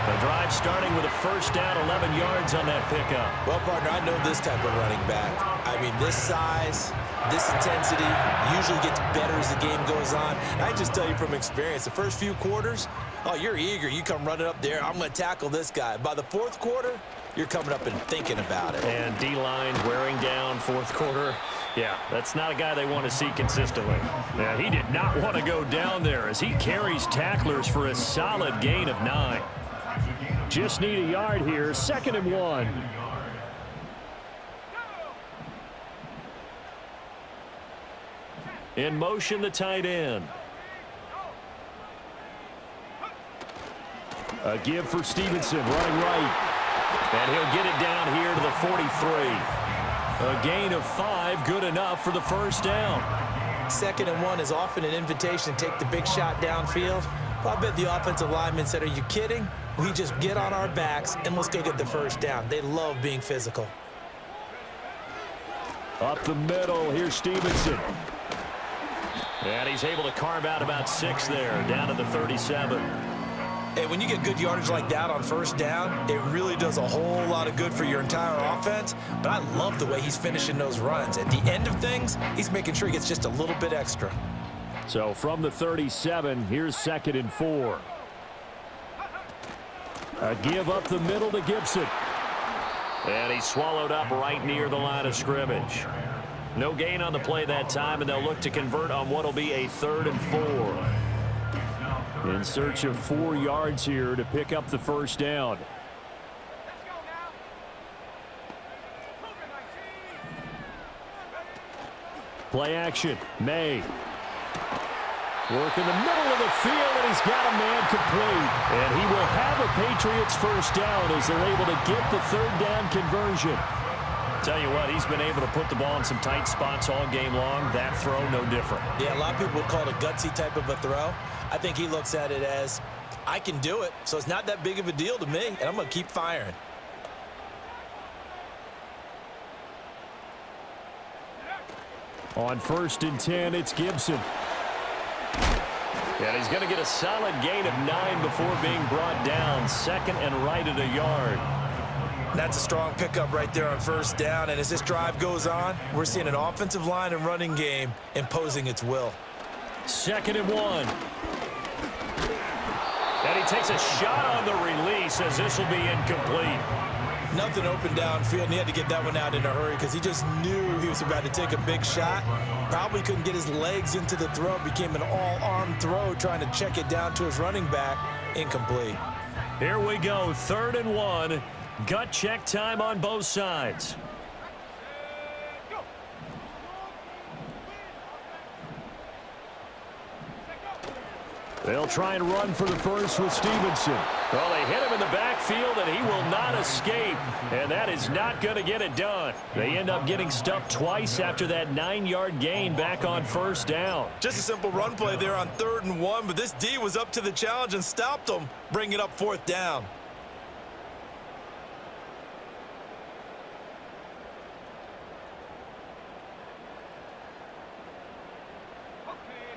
The drive starting with a 1st down, 11 yards on that pickup. Well, partner, I know this type of running back. I mean, this size, this intensity usually gets better as the game goes on. And I just tell you from experience, the first few quarters, oh, you're eager. You come running up there, I'm going to tackle this guy. By the 4th quarter, you're coming up and thinking about it. And D-line wearing down 4th quarter. Yeah, that's not a guy they want to see consistently. Yeah, he did not want to go down there as he carries tacklers for a solid gain of 9. Just need a yard here, 2nd and 1. In motion, the tight end. A give for Stevenson, running right. And he'll get it down here to the 43. A gain of 5, good enough for the first down. 2nd and 1 is often an invitation to take the big shot downfield. But I bet the offensive lineman said, are you kidding? We just get on our backs and let's go get the first down. They love being physical. Up the middle, here's Stevenson. And he's able to carve out about 6 there, down to the 37. Hey, when you get good yardage like that on first down, it really does a whole lot of good for your entire offense. But I love the way he's finishing those runs. At the end of things, he's making sure he gets just a little bit extra. So from the 37, here's 2nd and 4. A give up the middle to Gibson. And he's swallowed up right near the line of scrimmage. No gain on the play that time, and they'll look to convert on what will be a 3rd and 4. In search of 4 yards here to pick up the first down. Play action. May. Work in the middle of the field, and he's got a man complete. And he will have a Patriots first down as they're able to get the 3rd down conversion. Tell you what, he's been able to put the ball in some tight spots all game long. That throw, no different. Yeah, a lot of people would call it a gutsy type of a throw. I think he looks at it as, I can do it, so it's not that big of a deal to me, and I'm going to keep firing. On 1st and 10, it's Gibson. And he's going to get a solid gain of 9 before being brought down. 2nd and right at a yard. That's a strong pickup right there on first down, and as this drive goes on, we're seeing an offensive line and running game imposing its will. 2nd and 1. And he takes a shot on the release as this will be incomplete. Nothing open downfield, and he had to get that one out in a hurry because he just knew he was about to take a big shot. Probably couldn't get his legs into the throw. Became an all-arm throw trying to check it down to his running back. Incomplete. Here we go, 3rd and 1. Gut check time on both sides. They'll try and run for the first with Stevenson. Well, they hit him in the backfield, and he will not escape. And that is not going to get it done. They end up getting stuffed twice after that 9-yard gain back on first down. Just a simple run play there on 3rd and 1, but this D was up to the challenge and stopped him, bringing up 4th down.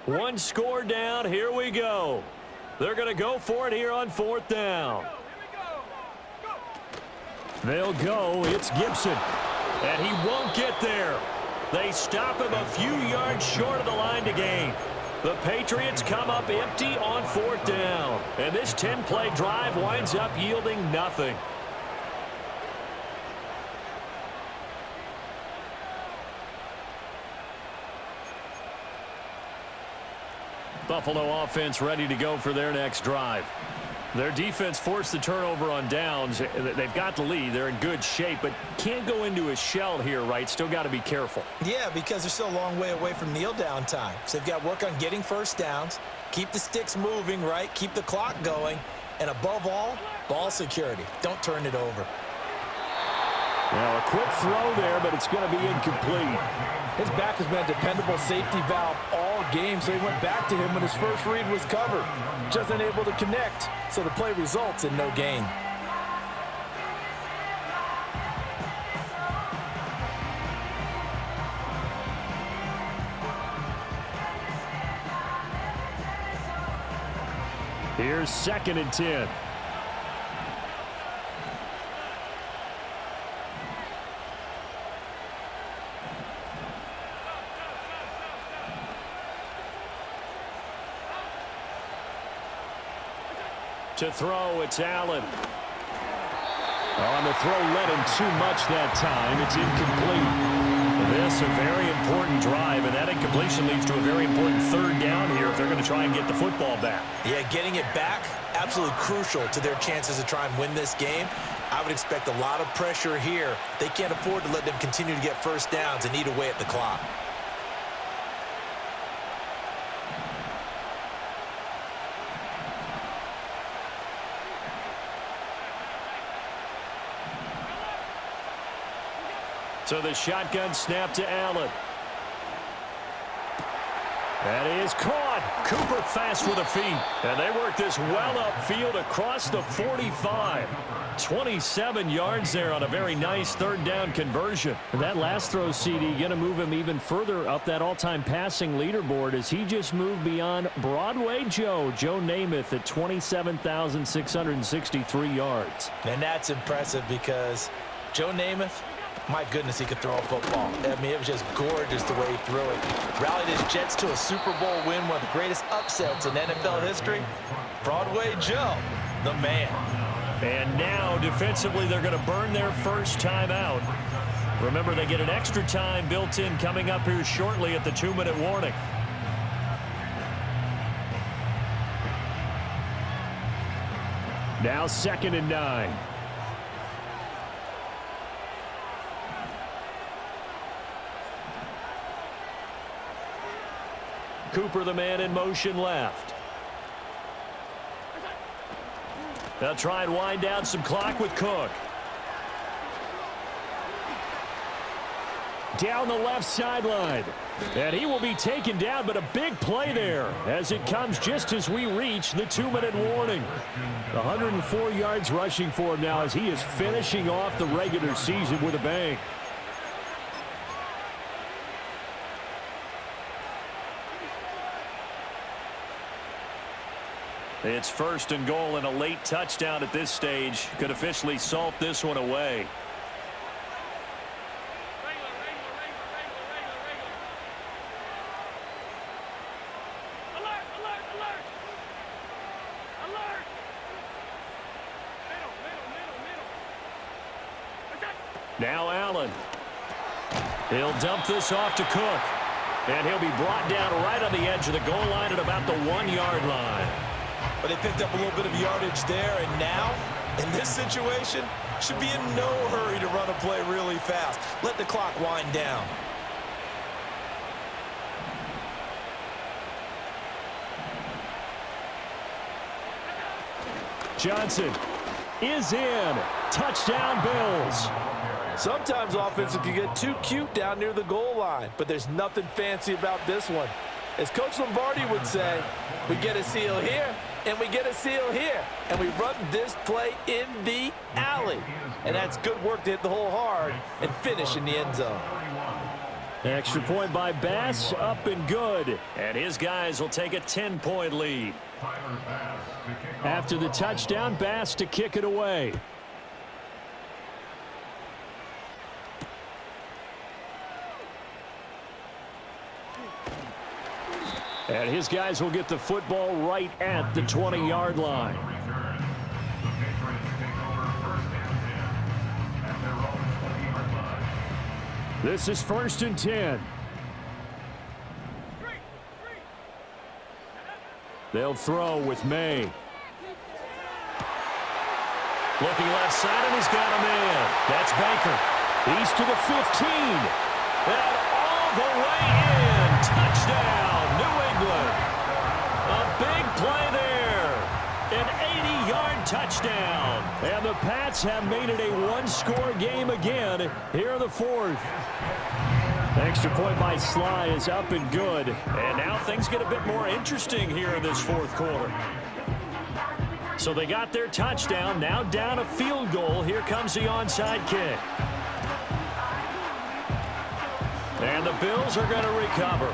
One score down. Here we go. They're going to go for it here on 4th down. They'll go. It's Gibson. And he won't get there. They stop him a few yards short of the line to gain. The Patriots come up empty on 4th down. And this 10-play drive winds up yielding nothing. Buffalo offense ready to go for their next drive. Their defense forced the turnover on downs. They've got the lead. They're in good shape, but can't go into a shell here, right? Still got to be careful. Yeah, because they're still a long way away from kneel down time. So they've got to work on getting first downs, keep the sticks moving, right? Keep the clock going, and above all, ball security. Don't turn it over. Now a quick throw there, but it's going to be incomplete. His back has been a dependable safety valve all game, so he went back to him when his first read was covered. Just unable to connect, so the play results in no gain. Here's 2nd and 10. To throw, it's Allen. On the throw, led him too much that time. It's incomplete. This a very important drive, and that incompletion leads to a very important third down here if they're going to try and get the football back. Yeah, getting it back, absolutely crucial to their chances to try and win this game. I would expect a lot of pressure here. They can't afford to let them continue to get first downs and eat away at the clock. So the shotgun snap to Allen. That is caught. Cooper fast with the feet. And they work this well upfield across the 45. 27 yards there on a very nice third down conversion. And that last throw, CD, going to move him even further up that all-time passing leaderboard as he just moved beyond Broadway Joe Namath at 27,663 yards. And that's impressive because Joe Namath, my goodness, he could throw a football. I mean, it was just gorgeous the way he threw it. Rallied his Jets to a Super Bowl win, one of the greatest upsets in NFL history. Broadway Joe, the man. And now, defensively, they're going to burn their first time out. Remember, they get an extra time built in coming up here shortly at the 2-minute warning. Now 2nd and 9. Cooper, the man in motion left. They'll try and wind down some clock with Cook. Down the left sideline. And he will be taken down, but a big play there as it comes just as we reach the 2-minute warning. 104 yards rushing for him now as he is finishing off the regular season with a bang. It's 1st and goal, and a late touchdown at this stage could officially salt this one away. Now Allen. He'll dump this off to Cook. And he'll be brought down right on the edge of the goal line at about the 1-yard line. But they picked up a little bit of yardage there, and now, in this situation, should be in no hurry to run a play really fast. Let the clock wind down. Johnson is in. Touchdown, Bills. Sometimes offenses can get too cute down near the goal line, but there's nothing fancy about this one. As Coach Lombardi would say, we get a seal here, and we get a seal here, and we run this play in the alley. And that's good work to hit the hole hard and finish in the end zone. Extra point by Bass, up and good. And his guys will take a 10-point lead. After the touchdown, Bass to kick it away. And his guys will get the football right at the 20-yard line. This is 1st and 10. They'll throw with May. Looking left side, and he's got a man. That's Baker. He's to the 15. And all the way in. Touchdown, New England. A big play there. An 80-yard touchdown. And the Pats have made it a one-score game again here in the 4th. Extra point by Sly is up and good. And now things get a bit more interesting here in this 4th quarter. So they got their touchdown, now down a field goal. Here comes the onside kick. And the Bills are going to recover.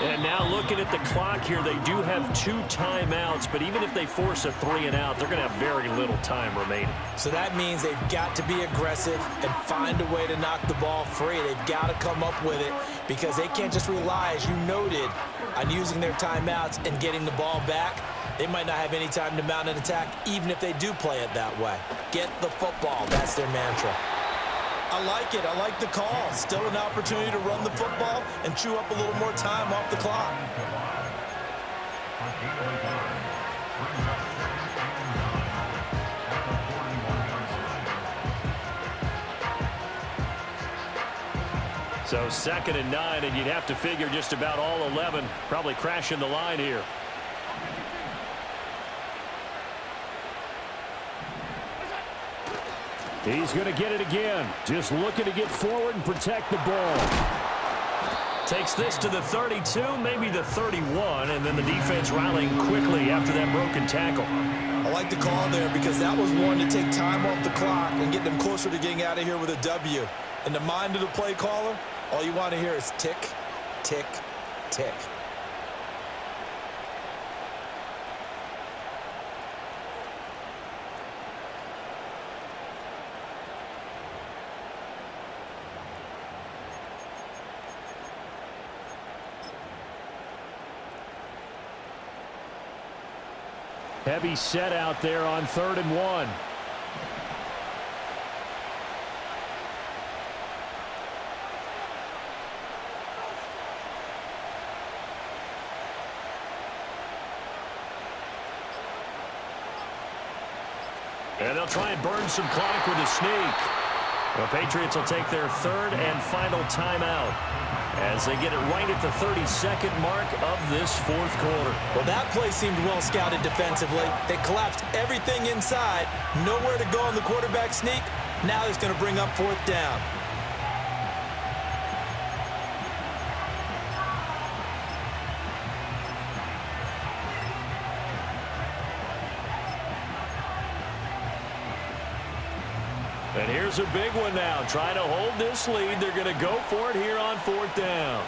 And now looking at the clock here, they do have 2 timeouts, but even if they force a 3-and-out, they're going to have very little time remaining. So that means they've got to be aggressive and find a way to knock the ball free. They've got to come up with it because they can't just rely, as you noted, on using their timeouts and getting the ball back. They might not have any time to mount an attack, even if they do play it that way. Get the football. That's their mantra. I like it. I like the call. Still an opportunity to run the football and chew up a little more time off the clock. So 2nd and 9, and you'd have to figure just about all 11 probably crashing the line here. He's going to get it again. Just looking to get forward and protect the ball. Takes this to the 32, maybe the 31, and then the defense rallying quickly after that broken tackle. I like the call there because that was one to take time off the clock and get them closer to getting out of here with a W. In the mind of the play caller, all you want to hear is tick, tick, tick. Heavy set out there on 3rd and 1. And they'll try and burn some clock with a sneak. The Patriots will take their 3rd and final timeout as they get it right at the 32nd mark of this 4th quarter. Well, that play seemed well scouted defensively. They collapsed everything inside. Nowhere to go on the quarterback sneak. Now he's going to bring up 4th down. And here's a big one now. Trying to hold this lead. They're going to go for it here on 4th down.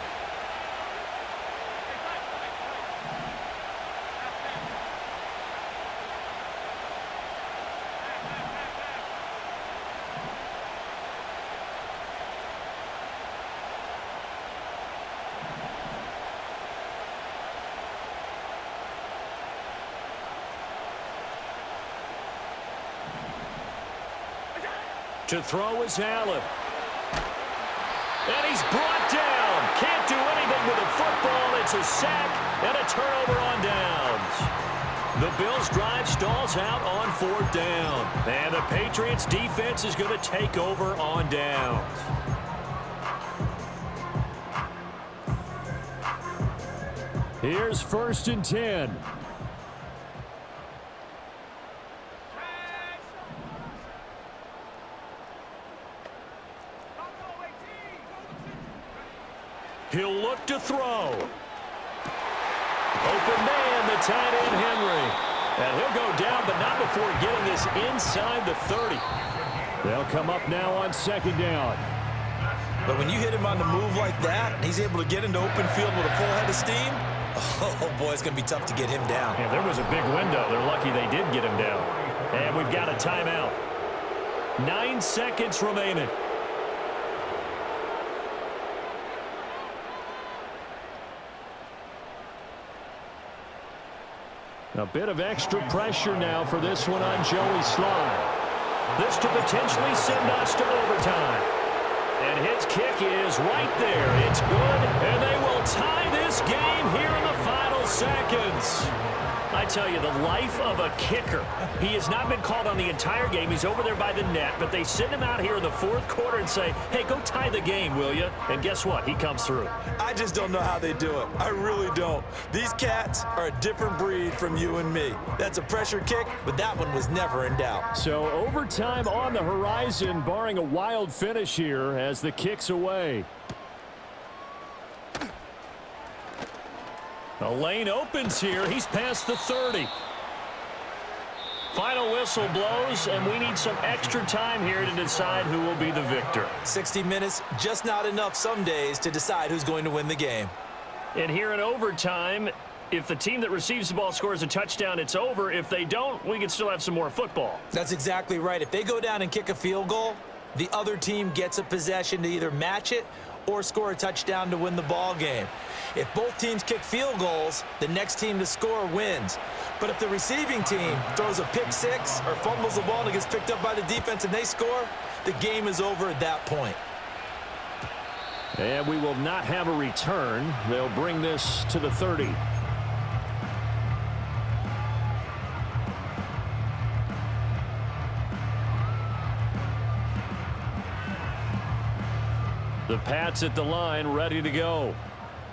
To throw is Allen. And he's brought down. Can't do anything with a football. It's a sack and a turnover on downs. The Bills' drive stalls out on 4th down. And the Patriots' defense is going to take over on downs. Here's 1st and 10. He'll look to throw. Open man, the tight end, Henry. And he'll go down, but not before getting this inside the 30. They'll come up now on 2nd down. But when you hit him on the move like that, and he's able to get into open field with a full head of steam, oh boy, it's going to be tough to get him down. Yeah, there was a big window. They're lucky they did get him down. And we've got a timeout. 9 seconds remaining. A bit of extra pressure now for this one on Joey Slye. This to potentially send us to overtime. And his kick is right there. It's good, and they will tie this game here in the final seconds. I tell you, the life of a kicker. He has not been called on the entire game. He's over there by the net, but they send him out here in the 4th quarter and say, hey, go tie the game, will you? And guess what? He comes through. I just don't know how they do it. I really don't. These cats are a different breed from you and me. That's a pressure kick, but that one was never in doubt. So overtime on the horizon, barring a wild finish here as the kick's away. The lane opens here. He's past the 30. Final whistle blows, and we need some extra time here to decide who will be the victor. 60 minutes, just not enough some days to decide who's going to win the game. And here in overtime, if the team that receives the ball scores a touchdown, it's over. If they don't, we can still have some more football. That's exactly right. If they go down and kick a field goal, the other team gets a possession to either match it or score a touchdown to win the ball game. If both teams kick field goals, the next team to score wins. But if the receiving team throws a pick six or fumbles the ball and it gets picked up by the defense and they score, the game is over at that point. And we will not have a return. They'll bring this to the 30. The Pats at the line, ready to go.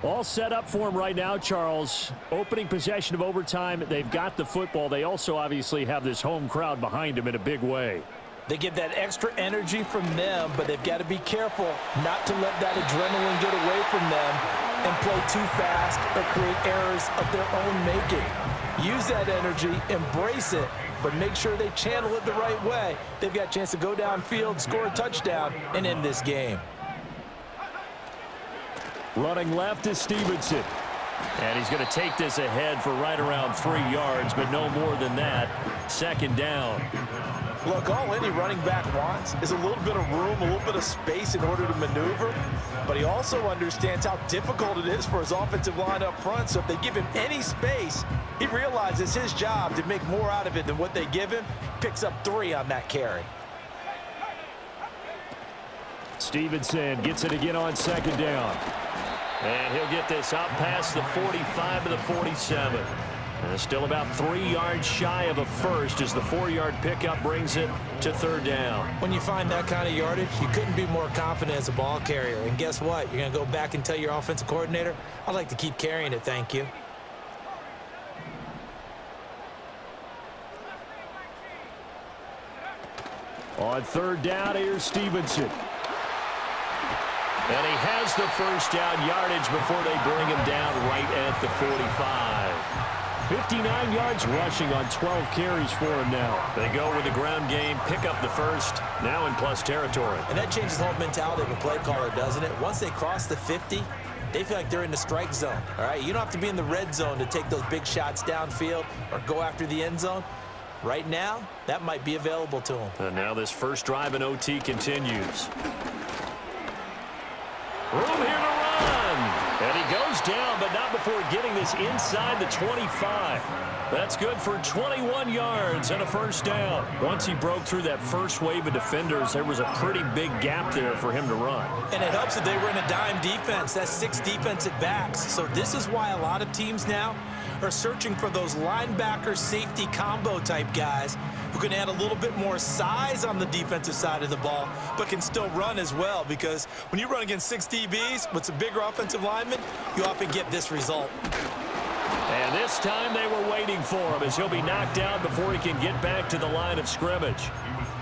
All set up for him right now, Charles. Opening possession of overtime. They've got the football. They also obviously have this home crowd behind them in a big way. They get that extra energy from them, but they've got to be careful not to let that adrenaline get away from them and play too fast or create errors of their own making. Use that energy, embrace it, but make sure they channel it the right way. They've got a chance to go downfield, score a touchdown, and end this game. Running left is Stevenson. And he's going to take this ahead for right around 3 yards, but no more than that. Second down. Look, all any running back wants is a little bit of room, a little bit of space in order to maneuver. But he also understands how difficult it is for his offensive line up front. So if they give him any space, he realizes his job to make more out of it than what they give him. Picks up 3 on that carry. Stevenson gets it again on second down. And he'll get this out past the 45 to the 47. And still about 3 yards shy of a first as the 4-yard pickup brings it to third down. When you find that kind of yardage, you couldn't be more confident as a ball carrier. And guess what? You're going to go back and tell your offensive coordinator, I'd like to keep carrying it, thank you. On third down, here's Stevenson. And he has the first down yardage before they bring him down right at the 45. 59 yards rushing on 12 carries for him now. They go with the ground game, pick up the first, now in plus territory. And that changes the whole mentality of a play caller, doesn't it? Once they cross the 50, they feel like they're in the strike zone, all right? You don't have to be in the red zone to take those big shots downfield or go after the end zone. Right now, that might be available to them. And now this first drive in OT continues. Room here to run. And he goes down, but not before getting this inside the 25. That's good for 21 yards and a first down. Once he broke through that first wave of defenders, there was a pretty big gap there for him to run. And it helps that they were in a dime defense. That's 6 defensive backs. So this is why a lot of teams now are searching for those linebacker safety combo type guys who can add a little bit more size on the defensive side of the ball, but can still run as well, because when you run against 6 DBs with some bigger offensive linemen, you often get this result. And this time they were waiting for him as he'll be knocked out before he can get back to the line of scrimmage.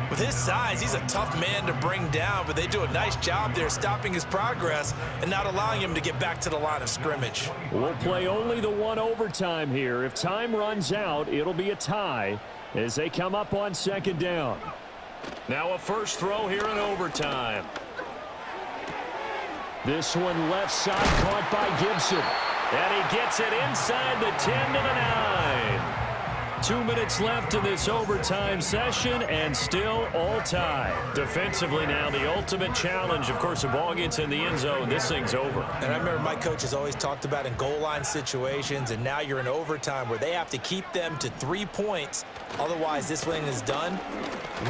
With his size, he's a tough man to bring down, but they do a nice job there stopping his progress and not allowing him to get back to the line of scrimmage. We'll play only the one overtime here. If time runs out, it'll be a tie as they come up on second down. Now a first throw here in overtime. This one left side caught by Gibson. And he gets it inside the 10 to the 9. 2 minutes left in this overtime session, and still all tied. Defensively now, the ultimate challenge. Of course, the ball gets in the end zone, this thing's over. And I remember my coaches always talked about in goal line situations, and now you're in overtime where they have to keep them to 3 points. Otherwise, this thing is done.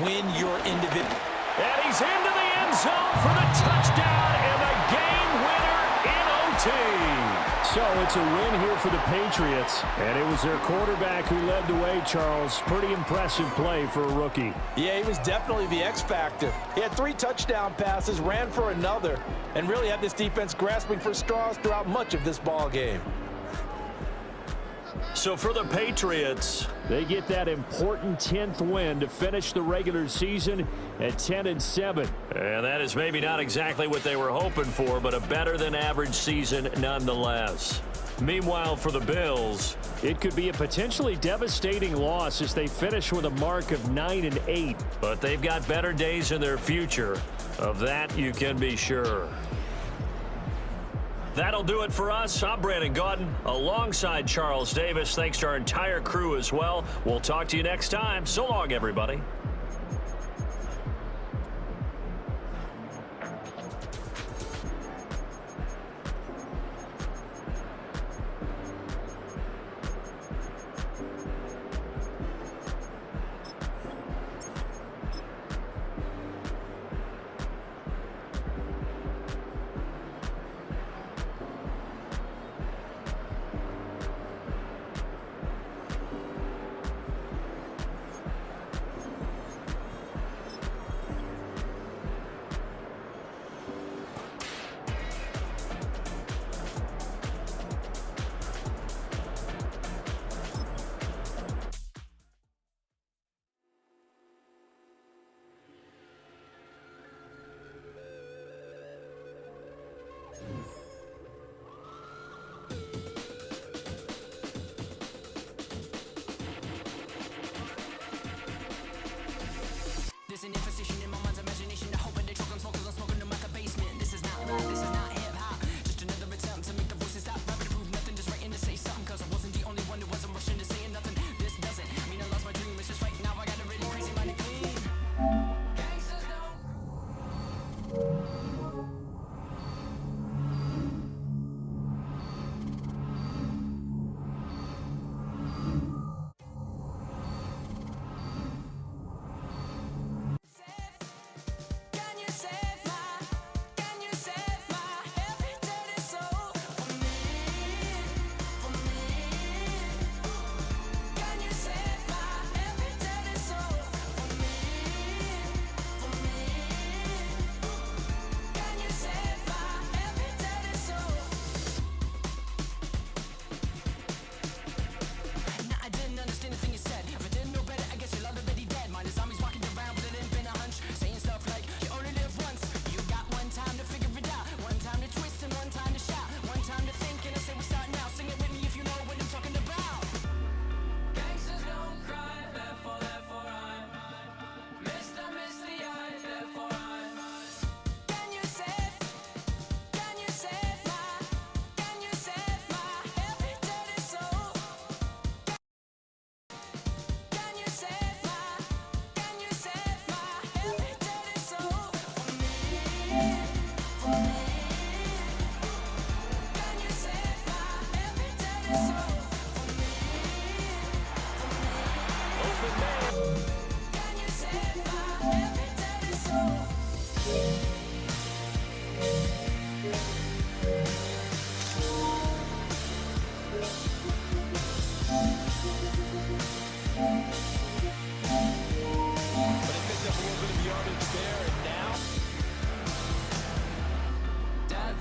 Win your individual. And he's into the end zone for the touchdown and the game winner in OT. So it's a win here for the Patriots, and it was their quarterback who led the way, Charles. Pretty impressive play for a rookie. Yeah, he was definitely the X factor. He had 3 touchdown passes, ran for another, and really had this defense grasping for straws throughout much of this ball game. So for the Patriots, they get that important 10th win to finish the regular season at 10-7. And that is maybe not exactly what they were hoping for, but a better than average season nonetheless. Meanwhile, for the Bills, it could be a potentially devastating loss as they finish with a mark of 9-8. But they've got better days in their future. Of that, you can be sure. That'll do it for us. I'm Brandon Gaudin alongside Charles Davis. Thanks to our entire crew as well. We'll talk to you next time. So long, everybody.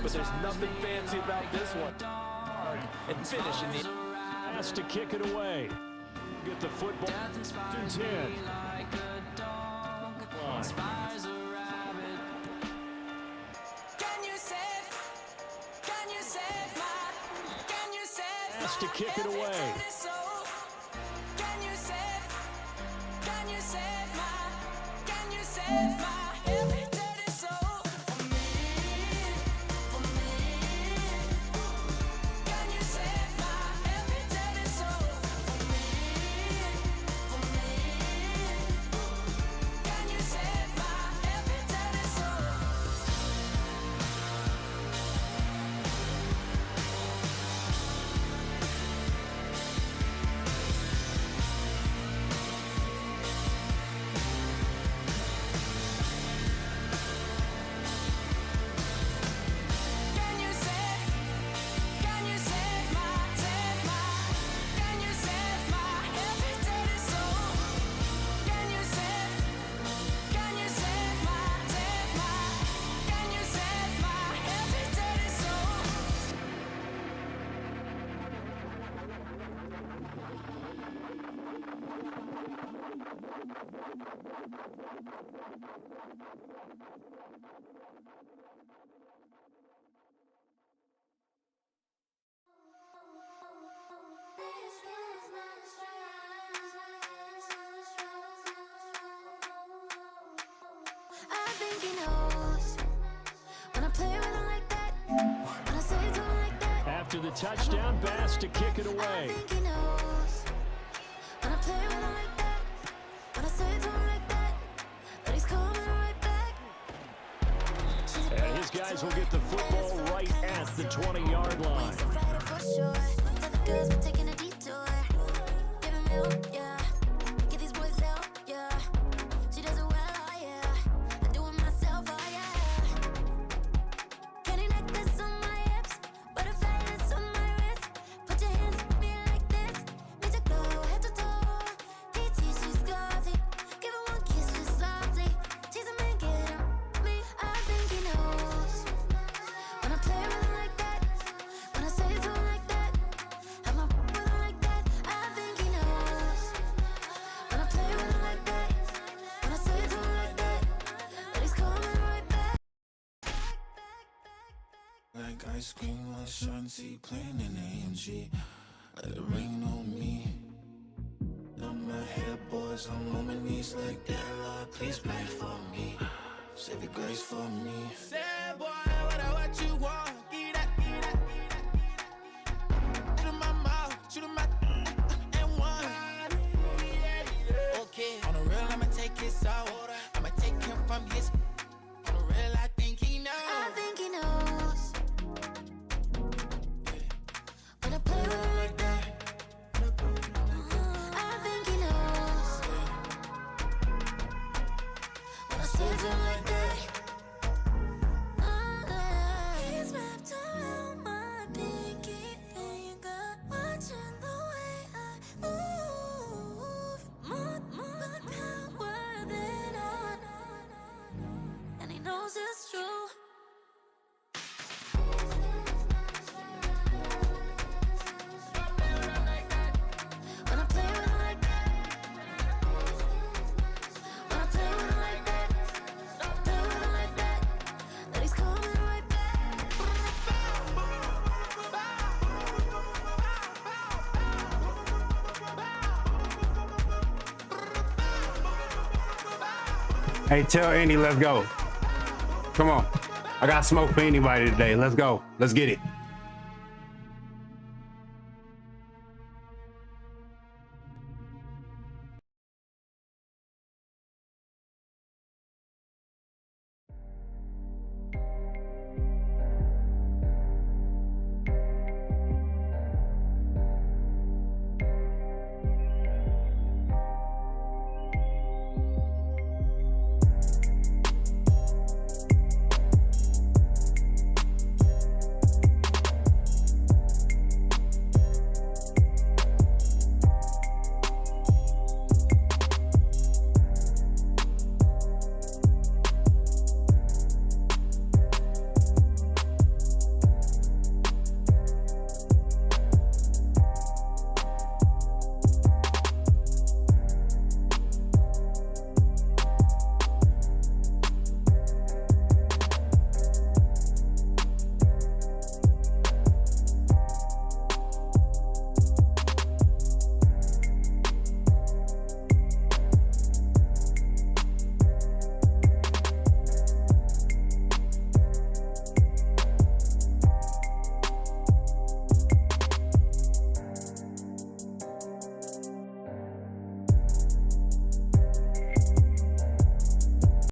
but there's nothing fancy about this one. And finishing the... Has to kick it away. Get the football to 10. Has to kick it away. I think he knows when I play with him like that, when I say it to him like that. After the touchdown, Bass to kick it I away. think he knows when I play with him like that, when I say it to him like that, that he's coming right back. And his guys will get the football right at the 20-yard line. We're fighting for sure. Tell the girls we're taking a detour. Give him milk, yeah. Get these boys out, yeah. She does it well, oh yeah. I do it myself, oh yeah. Candy necklace on my hips, butterfly that's on my wrist. Put your hands on me like this. Need to go head to toe. DT, she's gauzy. Give her one kiss just softly. Tease him and get him. Me, I think he knows when I play with him like that, when I say it to him like that, have my with him like that. I think he knows when I play with him like that, when I say it to him like that, that he's coming right back. Like ice cream on Shanty, playing in AMG. Let it rain on me. On my head, boys, I'm on my knees like that. Lord, please pray for me. Save your grace for me. Say, boy, what you want? Get that, get that, get that. Shoot in my mouth, shoot in my and one. Okay, on the real, I'ma take his soul. I'ma take him from his. On the real, I think he knows. I think he knows when I play with him like that. I think he knows when I say it to him like that. He's wrapped around my pinky finger, watching the way I move. More power than on, and he knows it's true. When I play with him like that, when I play with him like that, play with him like that, that he's coming right back. Hey, tell Andy, let's go. Come on. I got smoke for anybody today. Let's go. Let's get it.